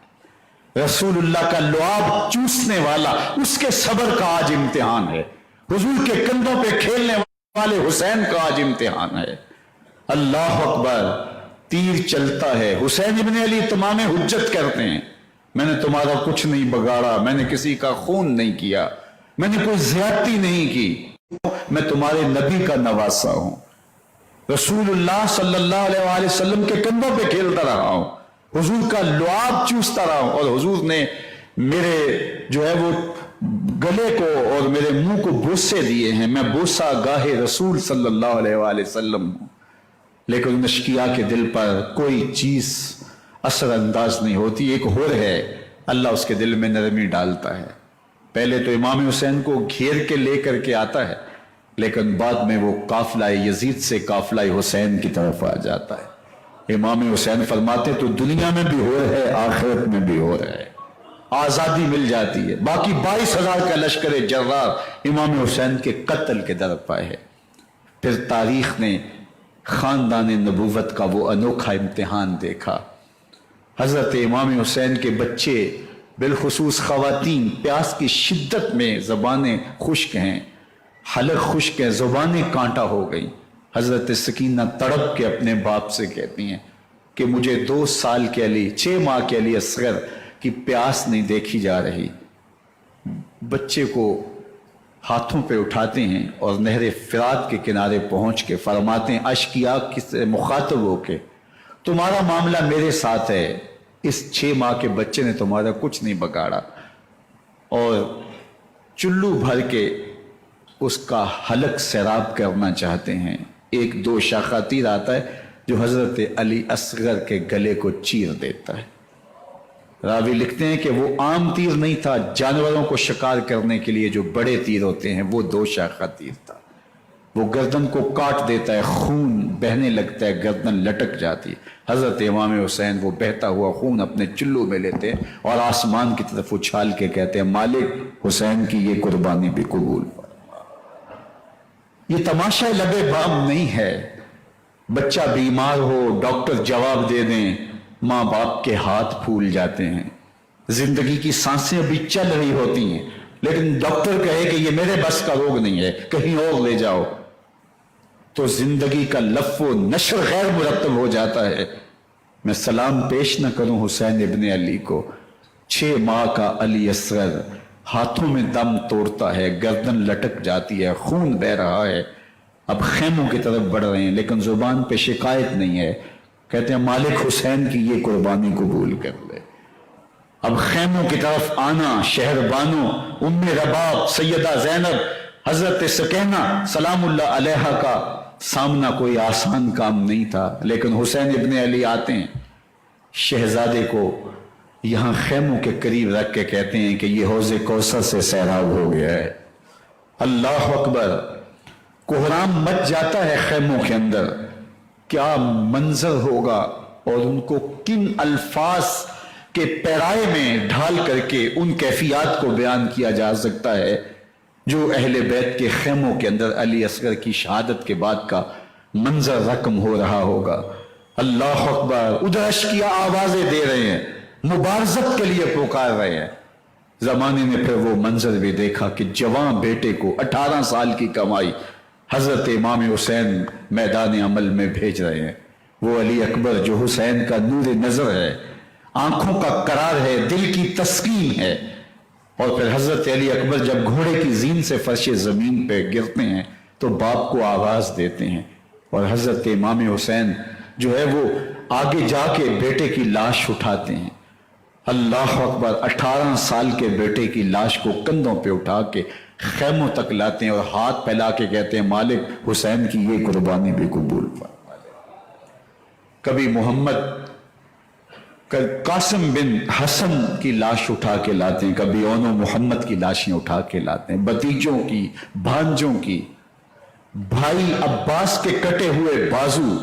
رسول اللہ کا لعاب چوسنے والا اس کے صبر کا آج امتحان ہے. حضور کے کندھوں پہ کھیلنے والے حسین کا آج امتحان ہے. اللہ اکبر. تیر چلتا ہے۔ حسین ابن علی تمام حجت کرتے ہیں، میں نے تمہارا کچھ نہیں بگاڑا، میں نے کسی کا خون نہیں کیا، میں نے کوئی زیادتی نہیں کی، میں تمہارے نبی کا نواسا ہوں، رسول اللہ صلی اللہ علیہ وآلہ وسلم کے کندھوں پہ کھیلتا رہا ہوں، حضور کا لعاب چوستا رہا ہوں، اور حضور نے میرے جو ہے وہ گلے کو اور میرے منہ کو بوسے دیے ہیں، میں بوسا گاہے رسول صلی اللہ علیہ وآلہ وسلم ہوں۔ لیکن ان اشقیاء کے دل پر کوئی چیز اثر انداز نہیں ہوتی۔ ایک ہور ہے، اللہ اس کے دل میں نرمی ڈالتا ہے، پہلے تو امام حسین کو گھیر کے لے کر کے آتا ہے، لیکن بعد میں وہ قافلہ یزید سے قافلہ حسین کی طرف آ جاتا ہے۔ امام حسین فرماتے تو دنیا میں بھی ہور ہے، آخرت میں بھی ہور ہے، آزادی مل جاتی ہے۔ باقی 22,000 کا لشکر جرار امام حسین کے قتل کے در پائے ہے۔ پھر تاریخ نے خاندان نبوت کا وہ انوکھا امتحان دیکھا۔ حضرت امام حسین کے بچے بالخصوص خواتین پیاس کی شدت میں زبانیں خشک ہیں، حلق خشک ہیں، زبانیں کانٹا ہو گئیں۔ حضرت سکینہ تڑپ کے اپنے باپ سے کہتی ہیں کہ مجھے 2 سال کے علی 6 ماہ کے علی اصغر کی پیاس نہیں دیکھی جا رہی۔ بچے کو ہاتھوں پہ اٹھاتے ہیں اور نہر فرات کے کنارے پہنچ کے فرماتے ہیں اشقیاء سے مخاطب ہو کے، تمہارا معاملہ میرے ساتھ ہے، اس 6 ماہ کے بچے نے تمہارا کچھ نہیں بگاڑا، اور چلو بھر کے اس کا حلق سیراب کرنا چاہتے ہیں۔ ایک 2 شاخہ تیر آتا ہے جو حضرت علی اصغر کے گلے کو چیر دیتا ہے۔ راوی لکھتے ہیں کہ وہ عام تیر نہیں تھا، جانوروں کو شکار کرنے کے لیے جو بڑے تیر ہوتے ہیں وہ 2 شاخہ تیر تھا، وہ گردن کو کاٹ دیتا ہے، خون بہنے لگتا ہے، گردن لٹک جاتی ہے۔ حضرت امام حسین وہ بہتا ہوا خون اپنے چلو میں لیتے ہیں اور آسمان کی طرف اچھال کے کہتے ہیں مالک حسین کی یہ قربانی بھی قبول فرما۔ یہ تماشا لبے بام نہیں ہے، بچہ بیمار ہو ڈاکٹر جواب دے دیں، ماں باپ کے ہاتھ پھول جاتے ہیں، زندگی کی سانسیں ابھی چل رہی ہوتی ہیں، لیکن ڈاکٹر کہے کہ یہ میرے بس کا روگ نہیں ہے، کہیں اور لے جاؤ، تو زندگی کا لف و نشر غیر مرتب ہو جاتا ہے۔ میں سلام پیش نہ کروں حسین ابن علی کو، 6 ماہ کا علی اصغر ہاتھوں میں دم توڑتا ہے، گردن لٹک جاتی ہے، خون بہ رہا ہے، اب خیموں کی طرف بڑھ رہے ہیں، لیکن زبان پہ شکایت نہیں ہے، کہتے ہیں مالک حسین کی یہ قربانی قبول کر لے۔ اب خیموں کی طرف آنا، شہر بانو، ام رباب، سیدہ زینب، حضرت سکینہ سلام اللہ علیہا کا سامنا کوئی آسان کام نہیں تھا، لیکن حسین ابن علی آتے ہیں، شہزادے کو یہاں خیموں کے قریب رکھ کے کہتے ہیں کہ یہ حوض کوثر سے سیراب ہو گیا ہے۔ اللہ اکبر، کوہرام مچ جاتا ہے خیموں کے اندر، کیا منظر ہوگا، اور ان کو کن الفاظ کے پیرائے میں ڈھال کر کے ان کیفیات کو بیان کیا جا سکتا ہے جو اہل بیت کے خیموں کے اندر علی اصغر کی شہادت کے بعد کا منظر رقم ہو رہا ہوگا۔ اللہ اکبر، ادھر اشقیاء آوازیں دے رہے ہیں، مبارزت کے لیے پکار رہے ہیں۔ زمانے نے پھر وہ منظر بھی دیکھا کہ جوان بیٹے کو 18 سال کی کمائی حضرت امام حسین میدان عمل میں بھیج رہے ہیں، وہ علی اکبر جو حسین کا نور نظر ہے، آنکھوں کا قرار ہے، دل کی تسکین ہے۔ اور پھر حضرت علی اکبر جب گھوڑے کی زین سے فرش زمین پہ گرتے ہیں تو باپ کو آواز دیتے ہیں، اور حضرت امام حسین جو ہے وہ آگے جا کے بیٹے کی لاش اٹھاتے ہیں۔ اللہ اکبر، 18 سال کے بیٹے کی لاش کو کندھوں پہ اٹھا کے خیموں تک لاتے ہیں اور ہاتھ پھیلا کے کہتے ہیں مالک حسین کی یہ قربانی بھی قبول فرما لے۔ کبھی محمد قاسم بن حسن کی لاش اٹھا کے لاتے ہیں، کبھی اون و محمد کی لاشیں اٹھا کے لاتے ہیں، بتیجوں کی، بھانجوں کی، بھائی عباس کے کٹے ہوئے بازو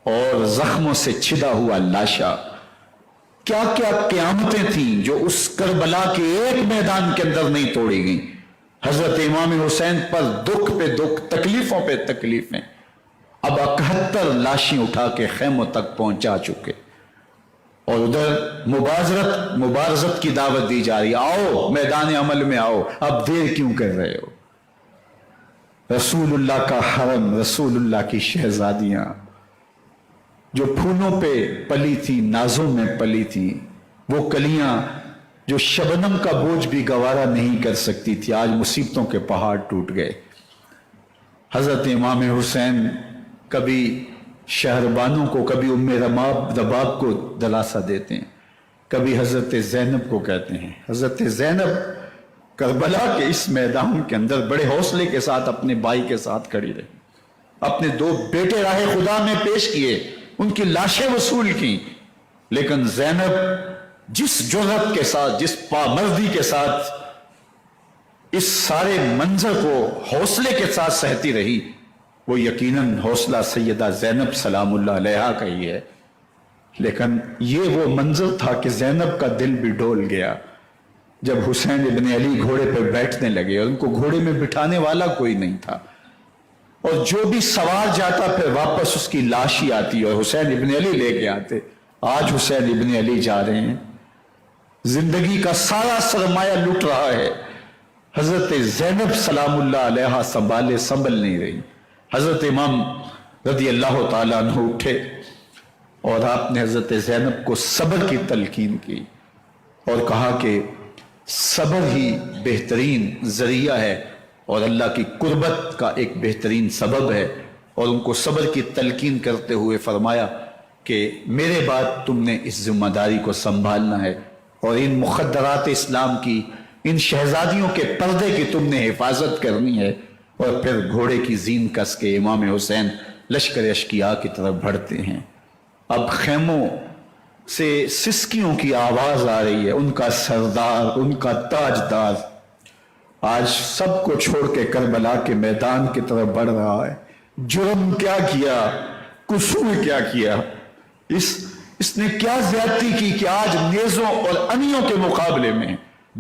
اور زخموں سے چھدا ہوا لاشا۔ کیا کیا قیامتیں تھیں جو اس کربلا کے ایک میدان کے اندر نہیں توڑی گئیں۔ حضرت امام حسین پر دکھ پہ دکھ، تکلیفوں پہ تکلیفیں، اب 71 لاشیں اٹھا کے خیموں تک پہنچا چکے، اور ادھر مبارزت کی دعوت دی جا رہی، آؤ میدان عمل میں آؤ، اب دیر کیوں کر رہے ہو۔ رسول اللہ کا حرم، رسول اللہ کی شہزادیاں جو پھولوں پہ پلی تھی، نازوں میں پلی تھی، وہ کلیاں جو شبنم کا بوجھ بھی گوارا نہیں کر سکتی تھی، آج مصیبتوں کے پہاڑ ٹوٹ گئے۔ حضرت امام حسین کبھی شہربانوں کو، کبھی ام رباب کو دلاسا دیتے ہیں، کبھی حضرت زینب کو کہتے ہیں۔ حضرت زینب کربلا کے اس میدان کے اندر بڑے حوصلے کے ساتھ اپنے بھائی کے ساتھ کھڑی رہی، اپنے 2 بیٹے راہ خدا میں پیش کیے، ان کی لاشیں وصول کی، لیکن زینب جس جرأت کے ساتھ، جس پامردی کے ساتھ اس سارے منظر کو حوصلے کے ساتھ سہتی رہی، وہ یقیناً حوصلہ سیدہ زینب سلام اللہ علیہا کا ہی ہے۔ لیکن یہ وہ منظر تھا کہ زینب کا دل بھی ڈول گیا جب حسین ابن علی گھوڑے پہ بیٹھنے لگے اور ان کو گھوڑے میں بٹھانے والا کوئی نہیں تھا، اور جو بھی سوار جاتا پھر واپس اس کی لاش ہی آتی اور حسین ابن علی لے کے آتے۔ آج حسین ابن علی جا رہے ہیں، زندگی کا سارا سرمایہ لٹ رہا ہے، حضرت زینب سلام اللہ علیہا سنبھل نہیں رہی۔ حضرت امام رضی اللہ تعالیٰ عنہ اٹھے اور آپ نے حضرت زینب کو صبر کی تلقین کی اور کہا کہ صبر ہی بہترین ذریعہ ہے اور اللہ کی قربت کا ایک بہترین سبب ہے، اور ان کو صبر کی تلقین کرتے ہوئے فرمایا کہ میرے بعد تم نے اس ذمہ داری کو سنبھالنا ہے اور ان مخدرات اسلام کی، ان شہزادیوں کے پردے کی تم نے حفاظت کرنی ہے۔ اور پھر گھوڑے کی زین کس کے امام حسین لشکر اشقیاء کی طرف بڑھتے ہیں۔ اب خیموں سے سسکیوں کی آواز آ رہی ہے، ان کا سردار، ان کا تاجدار آج سب کو چھوڑ کے کربلا کے میدان کی طرف بڑھ رہا ہے۔ جرم کیا کیا، قصور کیا کیا، اس نے کیا زیادتی کی کہ آج نیزوں اور انیوں کے مقابلے میں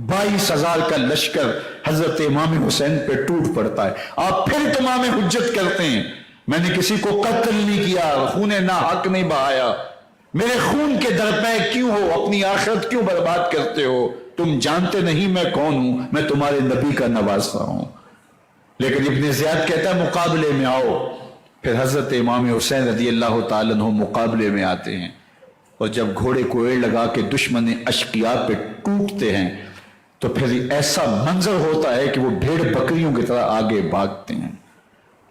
22,000 کا لشکر حضرت امام حسین پہ ٹوٹ پڑتا ہے۔ آپ پھر تمام حجت کرتے ہیں میں نے کسی کو قتل نہیں کیا، خون ناحق نہیں بہایا، میرے خون کے درپے کیوں ہو، اپنی آخرت کیوں برباد کرتے ہو؟ تم جانتے نہیں میں کون ہوں، میں تمہارے نبی کا نواسا ہوں۔ لیکن ابن زیاد کہتا ہے مقابلے میں آؤ۔ پھر حضرت امام حسین رضی اللہ تعالیٰ عنہ مقابلے میں آتے ہیں، اور جب گھوڑے کو ایڑ لگا کے دشمن اشقیاء پہ ٹوٹتے ہیں تو پھر ایسا منظر ہوتا ہے کہ وہ بھیڑ بکریوں کی طرح آگے بھاگتے ہیں۔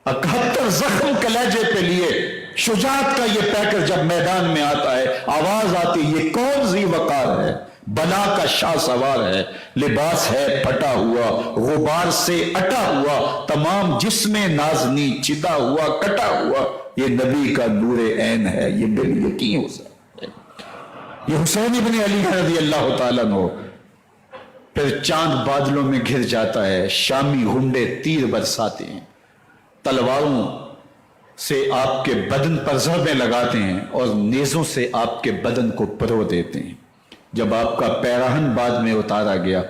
71 زخم کلیجے پہ لیے شجاعت کا یہ پیکر جب میدان میں آتا ہے، آواز آتی یہ کون ذی وقار ہے، بلا کا شاہ سوار ہے، لباس ہے پھٹا ہوا، غبار سے اٹا ہوا، تمام جسم نازنی چتا ہوا کٹا ہوا، یہ نبی کا نور عین ہے، یہ بال یقین ہو سکتا ہے، یہ حسین ابن علی رضی اللہ تعالیٰ عنہ۔ پھر چاند بادلوں میں گھر جاتا ہے، شامی غنڈے تیر برساتے ہیں، تلواروں سے آپ کے بدن پر ضربیں لگاتے ہیں اور نیزوں سے آپ کے بدن کو پرو دیتے ہیں۔ جب آپ کا پیراہن بعد میں اتارا گیا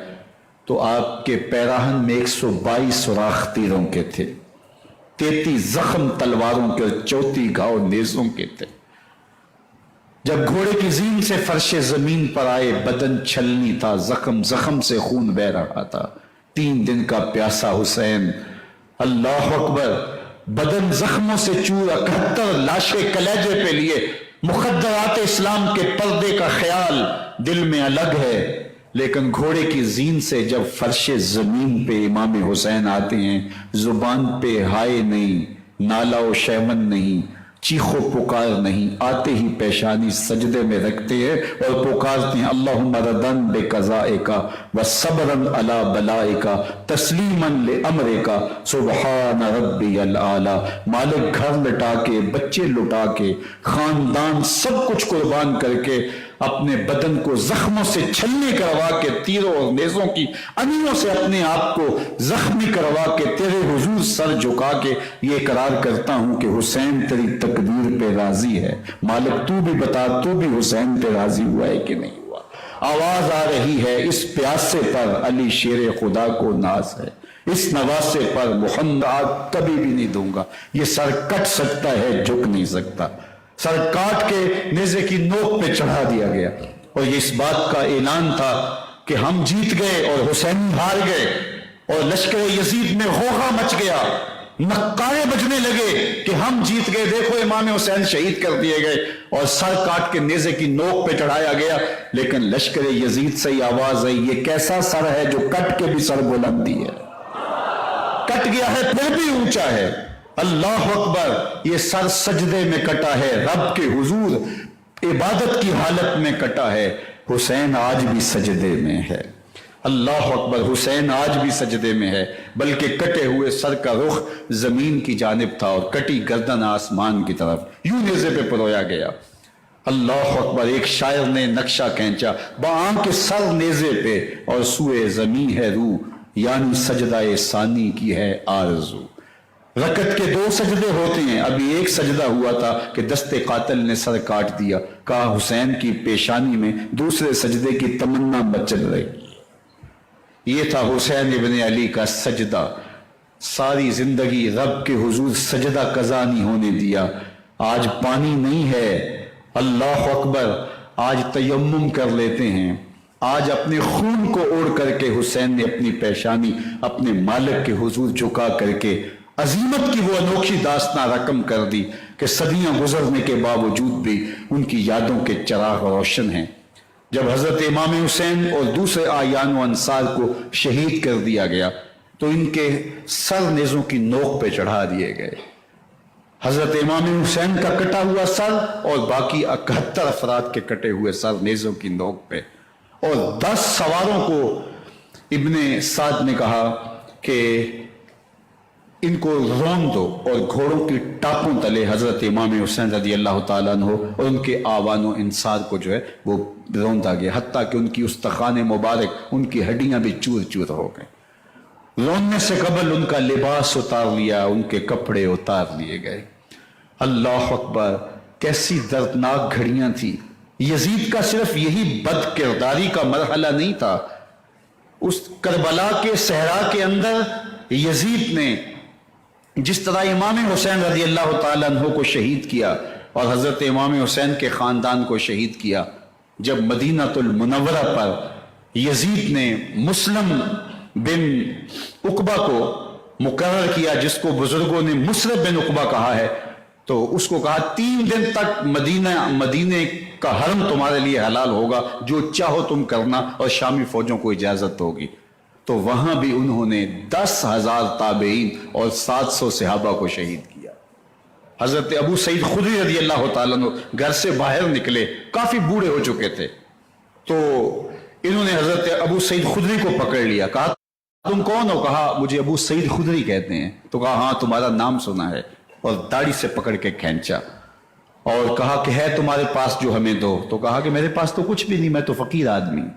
تو آپ کے پیراہن میں 122 سوراخ تیروں کے تھے، 33 زخم تلواروں کے اور 34 گھاؤ نیزوں کے تھے۔ جب گھوڑے کی زین سے فرش زمین پر آئے، بدن چھلنی تھا، زخم زخم سے خون بہ رہا تھا، 3 دن کا پیاسا حسین، اللہ اکبر، بدن زخموں سے چور، 71 لاشیں کلیجے پہ لیے، مخدرات اسلام کے پردے کا خیال دل میں الگ ہے، لیکن گھوڑے کی زین سے جب فرش زمین پہ امام حسین آتے ہیں، زبان پہ ہائے نہیں، نالا و شیمن نہیں، چیخ و پکار نہیں، آتے ہی پیشانی سجدے میں رکھتے ہیں اور پکارتے ہیں اللہم ردن بے قضائکا و صبرن علی بلائکا تسلیمن لے امرکا سبحان ربی العالی۔ مالک گھر لٹا کے، بچے لٹا کے، خاندان سب کچھ قربان کر کے، اپنے بدن کو زخموں سے چھلنے کروا کے، تیروں اور نیزوں کی انیوں سے اپنے آپ کو زخمی کروا کے، تیرے حضور سر جھکا کے یہ اقرار کرتا ہوں کہ حسین تیری تقدیر پہ راضی ہے۔ مالک تو بھی بتا، تو بھی حسین پہ راضی ہوا ہے کہ نہیں ہوا؟ آواز آ رہی ہے اس پیاسے پر علی شیر خدا کو ناز ہے، اس نواسے پر محمد کبھی بھی نہیں دوں گا، یہ سر کٹ سکتا ہے جھک نہیں سکتا۔ سر کاٹ کے نیزے کی نوک پہ چڑھا دیا گیا، اور یہ اس بات کا اعلان تھا کہ ہم جیت گئے اور حسین ہار گئے، اور لشکر یزید میں غوغا مچ گیا، نقارے بجنے لگے کہ ہم جیت گئے، دیکھو امام حسین شہید کر دیے گئے، اور سر کاٹ کے نیزے کی نوک پہ چڑھایا گیا۔ لیکن لشکر یزید سے آواز آئی، یہ کیسا سر ہے جو کٹ کے بھی سر بلندی ہے، کٹ گیا ہے پھر بھی اونچا ہے۔ اللہ اکبر، یہ سر سجدے میں کٹا ہے، رب کے حضور عبادت کی حالت میں کٹا ہے۔ حسین آج بھی سجدے میں ہے، اللہ اکبر، حسین آج بھی سجدے میں ہے، بلکہ کٹے ہوئے سر کا رخ زمین کی جانب تھا اور کٹی گردن آسمان کی طرف، یوں نیزے پہ پرویا گیا۔ اللہ اکبر، ایک شاعر نے نقشہ کھینچا، بآنکھ سر نیزے پہ اور سوئے زمین ہے روح، یعنی سجدہ ثانی کی ہے آرزو۔ رکعت کے 2 سجدے ہوتے ہیں، ابھی ایک سجدہ ہوا تھا کہ دست قاتل نے سر کاٹ دیا، کہا حسین کی پیشانی میں دوسرے سجدے کی تمنا مچل رہی۔ یہ تھا حسین ابن علی کا سجدہ، ساری زندگی رب کے حضور سجدہ قضا نہیں ہونے دیا۔ آج پانی نہیں ہے، اللہ اکبر، آج تیمم کر لیتے ہیں، آج اپنے خون کو اوڑھ کر کے حسین نے اپنی پیشانی اپنے مالک کے حضور جھکا کر کے عظیمت کی وہ انوکھی داستان رقم کر دی کہ صدیاں گزرنے کے باوجود بھی ان کی یادوں کے چراغ روشن ہیں۔ جب حضرت امام حسین اور دوسرے آیان و انصار کو شہید کر دیا گیا تو ان کے سر نیزوں کی نوک پہ چڑھا دیے گئے۔ حضرت امام حسین کا کٹا ہوا سر اور باقی 71 افراد کے کٹے ہوئے سر نیزوں کی نوک پہ، اور 10 سواروں کو ابن سعد نے کہا کہ ان کو رون دو، اور گھوڑوں کی ٹاپوں تلے حضرت امام حسین رضی اللہ تعالیٰ عنہ اور ان کے آوان و انصار کو جو ہے وہ روندا گیا، حتیٰ کہ ان کی استخوان مبارک، ان کی ہڈیاں بھی چور چور ہو گئیں۔ روننے سے قبل ان کا لباس اتار لیا، ان کے کپڑے اتار لیے گئے۔ اللہ اکبر، کیسی دردناک گھڑیاں تھی۔ یزید کا صرف یہی بد کرداری کا مرحلہ نہیں تھا، اس کربلا کے صحرا کے اندر یزید نے جس طرح امام حسین رضی اللہ تعالیٰ عنہ کو شہید کیا اور حضرت امام حسین کے خاندان کو شہید کیا، جب مدینہ المنورہ پر یزید نے مسلم بن عقبہ کو مقرر کیا، جس کو بزرگوں نے مصرب بن عقبہ کہا ہے، تو اس کو کہا 3 دن تک مدینے کا حرم تمہارے لیے حلال ہوگا، جو چاہو تم کرنا، اور شامی فوجوں کو اجازت ہوگی۔ تو وہاں بھی انہوں نے 10,000 تابعین اور 700 صحابہ کو شہید کیا۔ حضرت ابو سعید خدری رضی اللہ تعالیٰ عنہ گھر سے باہر نکلے، کافی بوڑھے ہو چکے تھے، تو انہوں نے حضرت ابو سعید خدری کو پکڑ لیا، کہا تم کون ہو؟ کہا مجھے ابو سعید خدری کہتے ہیں۔ تو کہا ہاں تمہارا نام سنا ہے، اور داڑھی سے پکڑ کے کھینچا اور کہا کہ ہے تمہارے پاس جو ہمیں دو؟ تو کہا کہ میرے پاس تو کچھ بھی نہیں، میں تو فقیر آدمی ہوں۔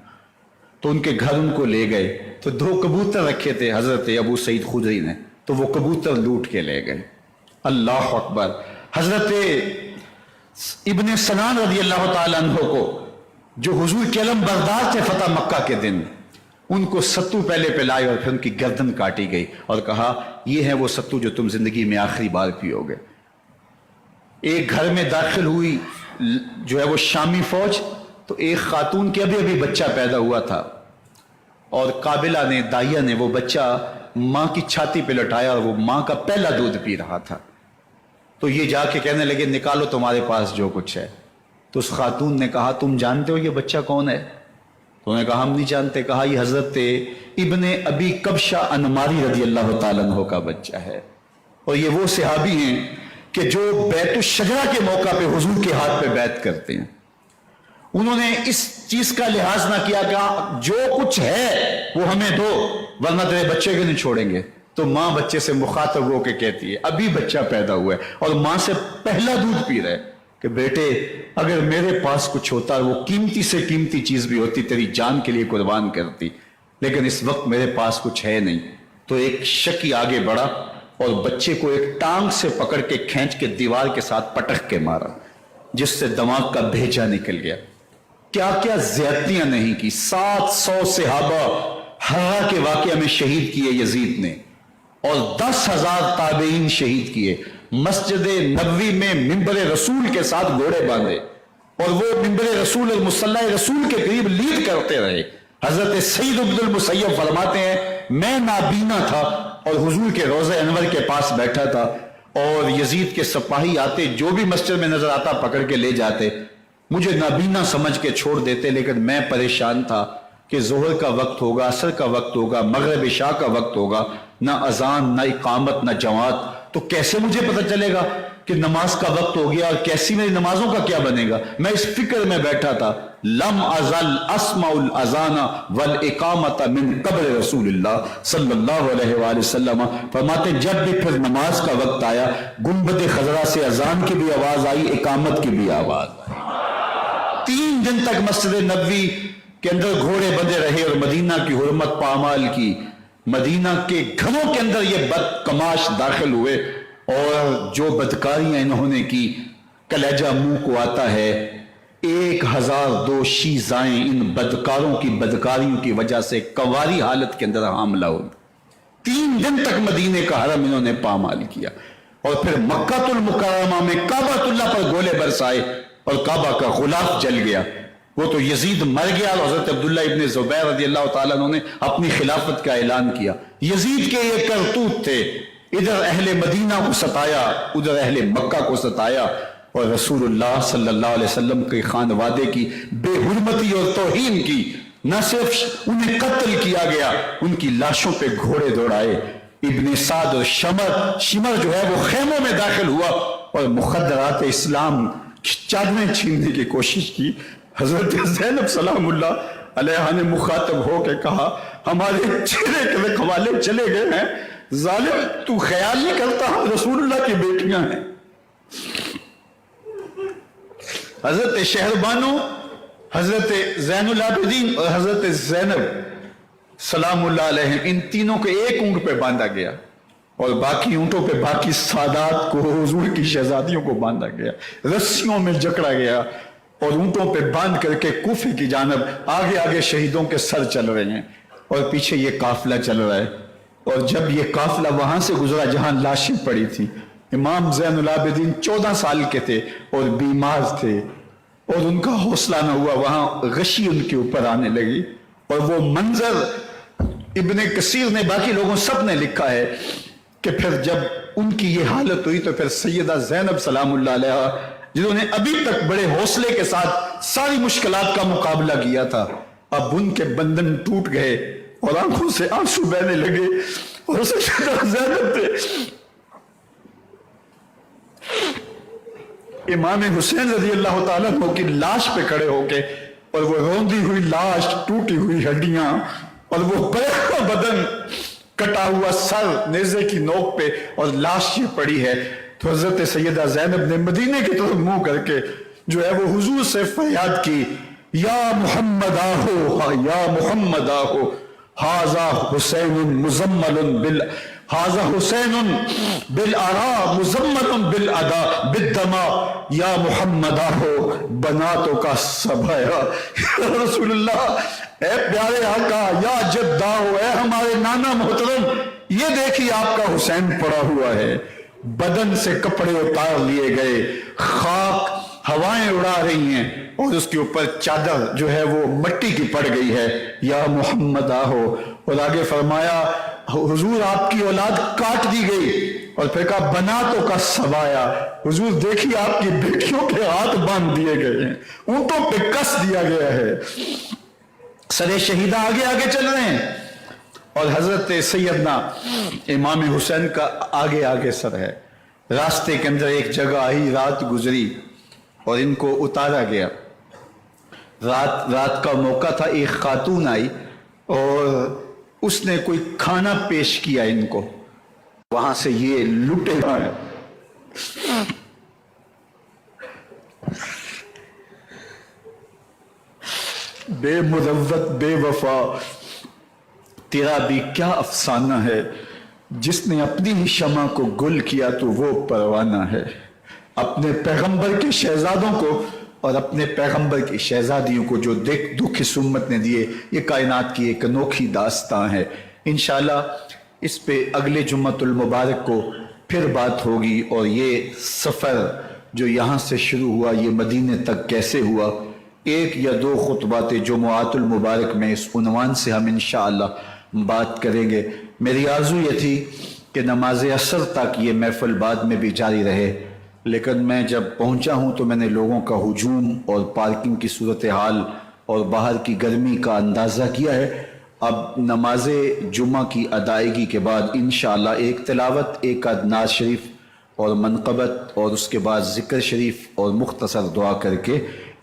تو ان کے گھر ان کو لے گئے، تو 2 کبوتر رکھے تھے حضرت ابو سعید خدری نے، تو وہ کبوتر لوٹ کے لے گئے۔ اللہ اکبر، حضرت ابن سنان رضی اللہ تعالیٰ عنہ کو، جو حضور کے علم بردار تھے فتح مکہ کے دن، ان کو ستو پہلے پلائے اور پھر ان کی گردن کاٹی گئی اور کہا یہ ہے وہ ستو جو تم زندگی میں آخری بار پیو گے۔ ایک گھر میں داخل ہوئی جو ہے وہ شامی فوج، تو ایک خاتون کے ابھی بچہ پیدا ہوا تھا، اور قابلہ نے، دائیا نے وہ بچہ ماں کی چھاتی پہ لٹایا، اور وہ ماں کا پہلا دودھ پی رہا تھا۔ تو یہ جا کے کہنے لگے نکالو تمہارے پاس جو کچھ ہے۔ تو اس خاتون نے کہا تم جانتے ہو یہ بچہ کون ہے؟ تو انہوں نے کہا ہم نہیں جانتے۔ کہا یہ حضرت ابن ابی کبشہ انماری رضی اللہ تعالیٰ عنہ کا بچہ ہے، اور یہ وہ صحابی ہیں کہ جو بیت الشجرہ کے موقع پہ حضور کے ہاتھ پہ بیعت کرتے ہیں۔ انہوں نے اس چیز کا لحاظ نہ کیا کہ جو کچھ ہے وہ ہمیں دو، ورنہ تیرے بچے کے نہیں چھوڑیں گے۔ تو ماں بچے سے مخاطب ہو کے کہتی ہے، ابھی بچہ پیدا ہوا ہے اور ماں سے پہلا دودھ پی رہے، کہ بیٹے اگر میرے پاس کچھ ہوتا، وہ قیمتی سے قیمتی چیز بھی ہوتی، تیری جان کے لیے قربان کرتی، لیکن اس وقت میرے پاس کچھ ہے نہیں۔ تو ایک شکی آگے بڑھا اور بچے کو ایک ٹانگ سے پکڑ کے کھینچ کے دیوار کے ساتھ پٹک کے مارا، جس سے دماغ کا بھیجا نکل گیا۔ کیا کیا زیادتیاں نہیں کی۔ 700 صحابہ ہرا کے واقعہ میں شہید کیے یزید نے، اور 10,000 تابعین شہید کیے۔ مسجد نبوی میں ممبر رسول کے ساتھ گھوڑے باندھے، اور وہ ممبر رسول اور مصلی رسول کے قریب لیڈ کرتے رہے، حضرت سعید بن المسیب فرماتے ہیں میں نابینا تھا اور حضور کے روضہ انور کے پاس بیٹھا تھا اور یزید کے سپاہی آتے جو بھی مسجد میں نظر آتا پکڑ کے لے جاتے، مجھے نابینا سمجھ کے چھوڑ دیتے، لیکن میں پریشان تھا کہ ظہر کا وقت ہوگا، عصر کا وقت ہوگا، مغرب عشاء کا وقت ہوگا، نہ اذان نہ اقامت نہ جماعت، تو کیسے مجھے پتہ چلے گا کہ نماز کا وقت ہو گیا اور کیسی میری نمازوں کا کیا بنے گا؟ میں اس فکر میں بیٹھا تھا۔ لم ازل اسمع الاذان والاقامت من قبل رسول اللہ صلی اللہ علیہ وآلہ وسلم، فرماتے جب بھی پھر نماز کا وقت آیا گنبد خضرا سے اذان کی بھی آواز آئی، اقامت کی بھی آواز آئی۔ 3 دن تک مسجد نبوی کے اندر گھوڑے بندے رہے اور مدینہ کی حرمت پامال کی، مدینہ کے گھروں کے اندر یہ بدکماش داخل ہوئے اور جو بدکاریاں انہوں نے کی کلیجہ منہ کو آتا ہے۔ 1002 شیزائیں ان بدکاروں کی بدکاریوں کی وجہ سے کنواری حالت کے اندر حاملہ ہوئی۔ 3 دن تک مدینے کا حرم انہوں نے پامال کیا اور پھر مکہ المکرمہ میں کعبۃ اللہ پر گولے برسائے اور کعبہ کا غلاف جل گیا۔ وہ تو یزید مر گیا اور حضرت عبداللہ ابن زبیر رضی اللہ تعالیٰ عنہ نے اپنی خلافت کا اعلان کیا۔ یزید کے یہ کرتوت تھے، ادھر اہل مدینہ کو ستایا، ادھر اہل مکہ کو ستایا، اور رسول اللہ صلی اللہ علیہ وسلم کے خانوادے کی بے حرمتی اور توہین کی۔ نہ صرف انہیں قتل کیا گیا، ان کی لاشوں پہ گھوڑے دوڑائے۔ ابن سعد اور شمر جو ہے وہ خیموں میں داخل ہوا اور مخدرات اسلام چادریں چھیننے کی کوشش کی۔ حضرت زینب سلام اللہ علیہ نے مخاطب ہو کے کہا ہمارے چہرے کے رکھوالے چلے گئے ہیں، ظالم تو خیال نہیں کرتا ہم رسول اللہ کی بیٹیاں ہیں۔ حضرت شہربانو، حضرت زین العابدین اور حضرت زینب سلام اللہ علیہ ان تینوں کے ایک اونٹ پہ باندھا گیا اور باقی اونٹوں پہ باقی سادات کو، حضور کی شہزادیوں کو باندھا گیا، رسیوں میں جکڑا گیا اور اونٹوں پہ باندھ کر کے کوفے کی جانب آگے آگے شہیدوں کے سر چل رہے ہیں اور پیچھے یہ قافلہ چل رہا ہے۔ اور جب یہ قافلہ وہاں سے گزرا جہاں لاشیں پڑی تھی، امام زین العابدین 14 سال کے تھے اور بیمار تھے اور ان کا حوصلہ نہ ہوا، وہاں غشی ان کے اوپر آنے لگی اور وہ منظر ابن کثیر نے، باقی لوگوں سب نے لکھا ہے کہ پھر جب ان کی یہ حالت ہوئی تو پھر سیدہ زینب سلام اللہ علیہ جنہوں نے ابھی تک بڑے حوصلے کے ساتھ ساری مشکلات کا مقابلہ کیا تھا، اب ان کے بندن ٹوٹ گئے اور آنکھوں سے آنسو بہنے لگے اور سیدہ زینب تھے امام حسین رضی اللہ تعالیٰ عنہ کی لاش پہ کھڑے ہو کے، اور وہ روندی ہوئی لاش، ٹوٹی ہوئی ہڈیاں اور وہ بڑا بدن، کٹا ہوا سر نیزے کی نوک پہ اور لاش یہ پڑی ہے، تو حضرت سیدہ زینب نے مدینے کی طرف منہ کر کے جو ہے وہ حضور سے فریاد کی، یا محمد آہو، یا محمد آہو، حاذا حسین مزمل حاذا حسین بالآراء مزمل بالادا بالدما، یا محمد آہو بناتوں کا سبایا۔ یا رسول اللہ، اے پیارے آقا، یا جدہ ہو، اے ہمارے نانا محترم، یہ دیکھیے آپ کا حسین پڑا ہوا ہے، بدن سے کپڑے اتار لیے گئے، خاک ہوائیں اڑا رہی ہیں اور اس کے اوپر چادر جو ہے وہ مٹی کی پڑ گئی ہے، یا محمد آہو۔ اور آگے فرمایا حضور آپ کی اولاد کاٹ دی گئی، اور پھر کہا بناتوں کا سبایا، حضور دیکھیے آپ کی بیٹیوں کے ہاتھ باندھ دیے گئے ہیں، اونٹوں پہ کس دیا گیا ہے، سرے شہیدہ آگے آگے چل رہے ہیں اور حضرت سیدنا امام حسین کا آگے آگے سر ہے۔ راستے کے اندر ایک جگہ آئی، رات گزری اور ان کو اتارا گیا۔ رات کا موقع تھا، ایک خاتون آئی اور اس نے کوئی کھانا پیش کیا ان کو، وہاں سے یہ لٹے ہیں۔ بے مروت بے وفا تیرا بھی کیا افسانہ ہے، جس نے اپنی ہی شمع کو گل کیا تو وہ پروانہ ہے۔ اپنے پیغمبر کے شہزادوں کو اور اپنے پیغمبر کی شہزادیوں کو جو دکھ اس امت نے دیے، یہ کائنات کی ایک انوکھی داستان ہے۔ انشاءاللہ اس پہ اگلے جمعۃ المبارک کو پھر بات ہوگی، اور یہ سفر جو یہاں سے شروع ہوا یہ مدینے تک کیسے ہوا، ایک یا دو خطبات جمعات المبارک میں اس عنوان سے ہم انشاءاللہ بات کریں گے۔ میری آرزو یہ تھی کہ نماز عصر تک یہ محفل بعد میں بھی جاری رہے، لیکن میں جب پہنچا ہوں تو میں نے لوگوں کا ہجوم اور پارکنگ کی صورتحال اور باہر کی گرمی کا اندازہ کیا ہے۔ اب نماز جمعہ کی ادائیگی کے بعد انشاءاللہ ایک تلاوت، ایک نعت شریف اور منقبت، اور اس کے بعد ذکر شریف اور مختصر دعا کر کے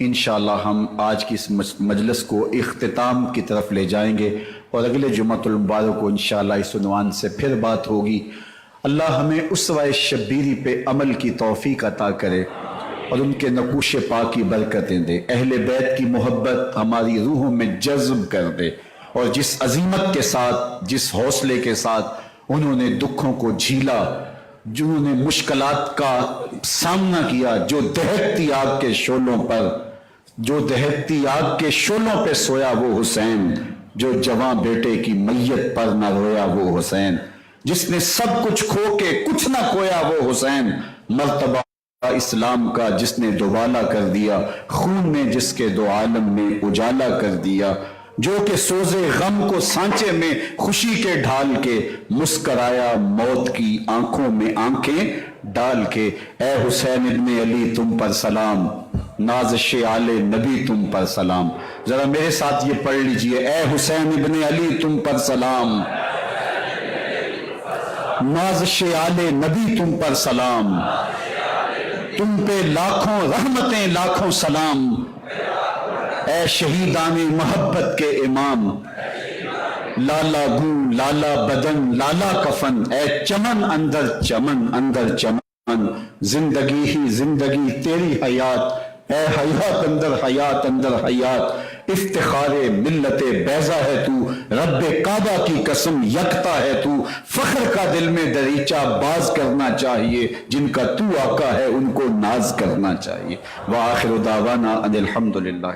انشاءاللہ ہم آج کی اس مجلس کو اختتام کی طرف لے جائیں گے، اور اگلے جمعۃ المبارک کو انشاءاللہ اس عنوان سے پھر بات ہوگی۔ اللہ ہمیں اسوہ شبیری پہ عمل کی توفیق عطا کرے اور ان کے نقوش پاک کی برکتیں دے، اہل بیت کی محبت ہماری روحوں میں جذب کر دے، اور جس عظیمت کے ساتھ، جس حوصلے کے ساتھ انہوں نے دکھوں کو جھیلا، جنہوں نے مشکلات کا سامنا کیا، جو دہکتی آگ کے شعلوں پر، جو دہکتی آگ کے شعلوں پہ سویا وہ حسین، جو جوان بیٹے کی میت پر نہ رویا وہ حسین، جس نے سب کچھ کھو کے کچھ نہ کھویا وہ حسین، مرتبہ اسلام کا جس نے دوبالا کر دیا، خون میں جس کے دو عالم نے اجالا کر دیا، جو کہ سوزے غم کو سانچے میں خوشی کے ڈھال کے مسکرایا موت کی آنکھوں میں آنکھیں ڈال کے۔ اے حسین ابن علی تم پر سلام، نازش آل نبی تم پر سلام۔ ذرا میرے ساتھ یہ پڑھ لیجئے، اے حسین ابن علی تم پر سلام، نازش آل نبی تم پر سلام، تم پہ لاکھوں رحمتیں لاکھوں سلام، اے شہیدان محبت کے امام، لالا گو لالا بدن لالا کفن، اے چمن اندر چمن اندر چمن، زندگی ہی زندگی تیری حیات، اے حیات اندر حیات، افتخار ملت بیضا ہے تو، رب کعبہ کی قسم یکتا ہے تو، فخر کا دل میں دریچہ باز کرنا چاہیے، جن کا تو آقا ہے ان کو ناز کرنا چاہیے۔ وآخر دعوانا ان الحمدللہ۔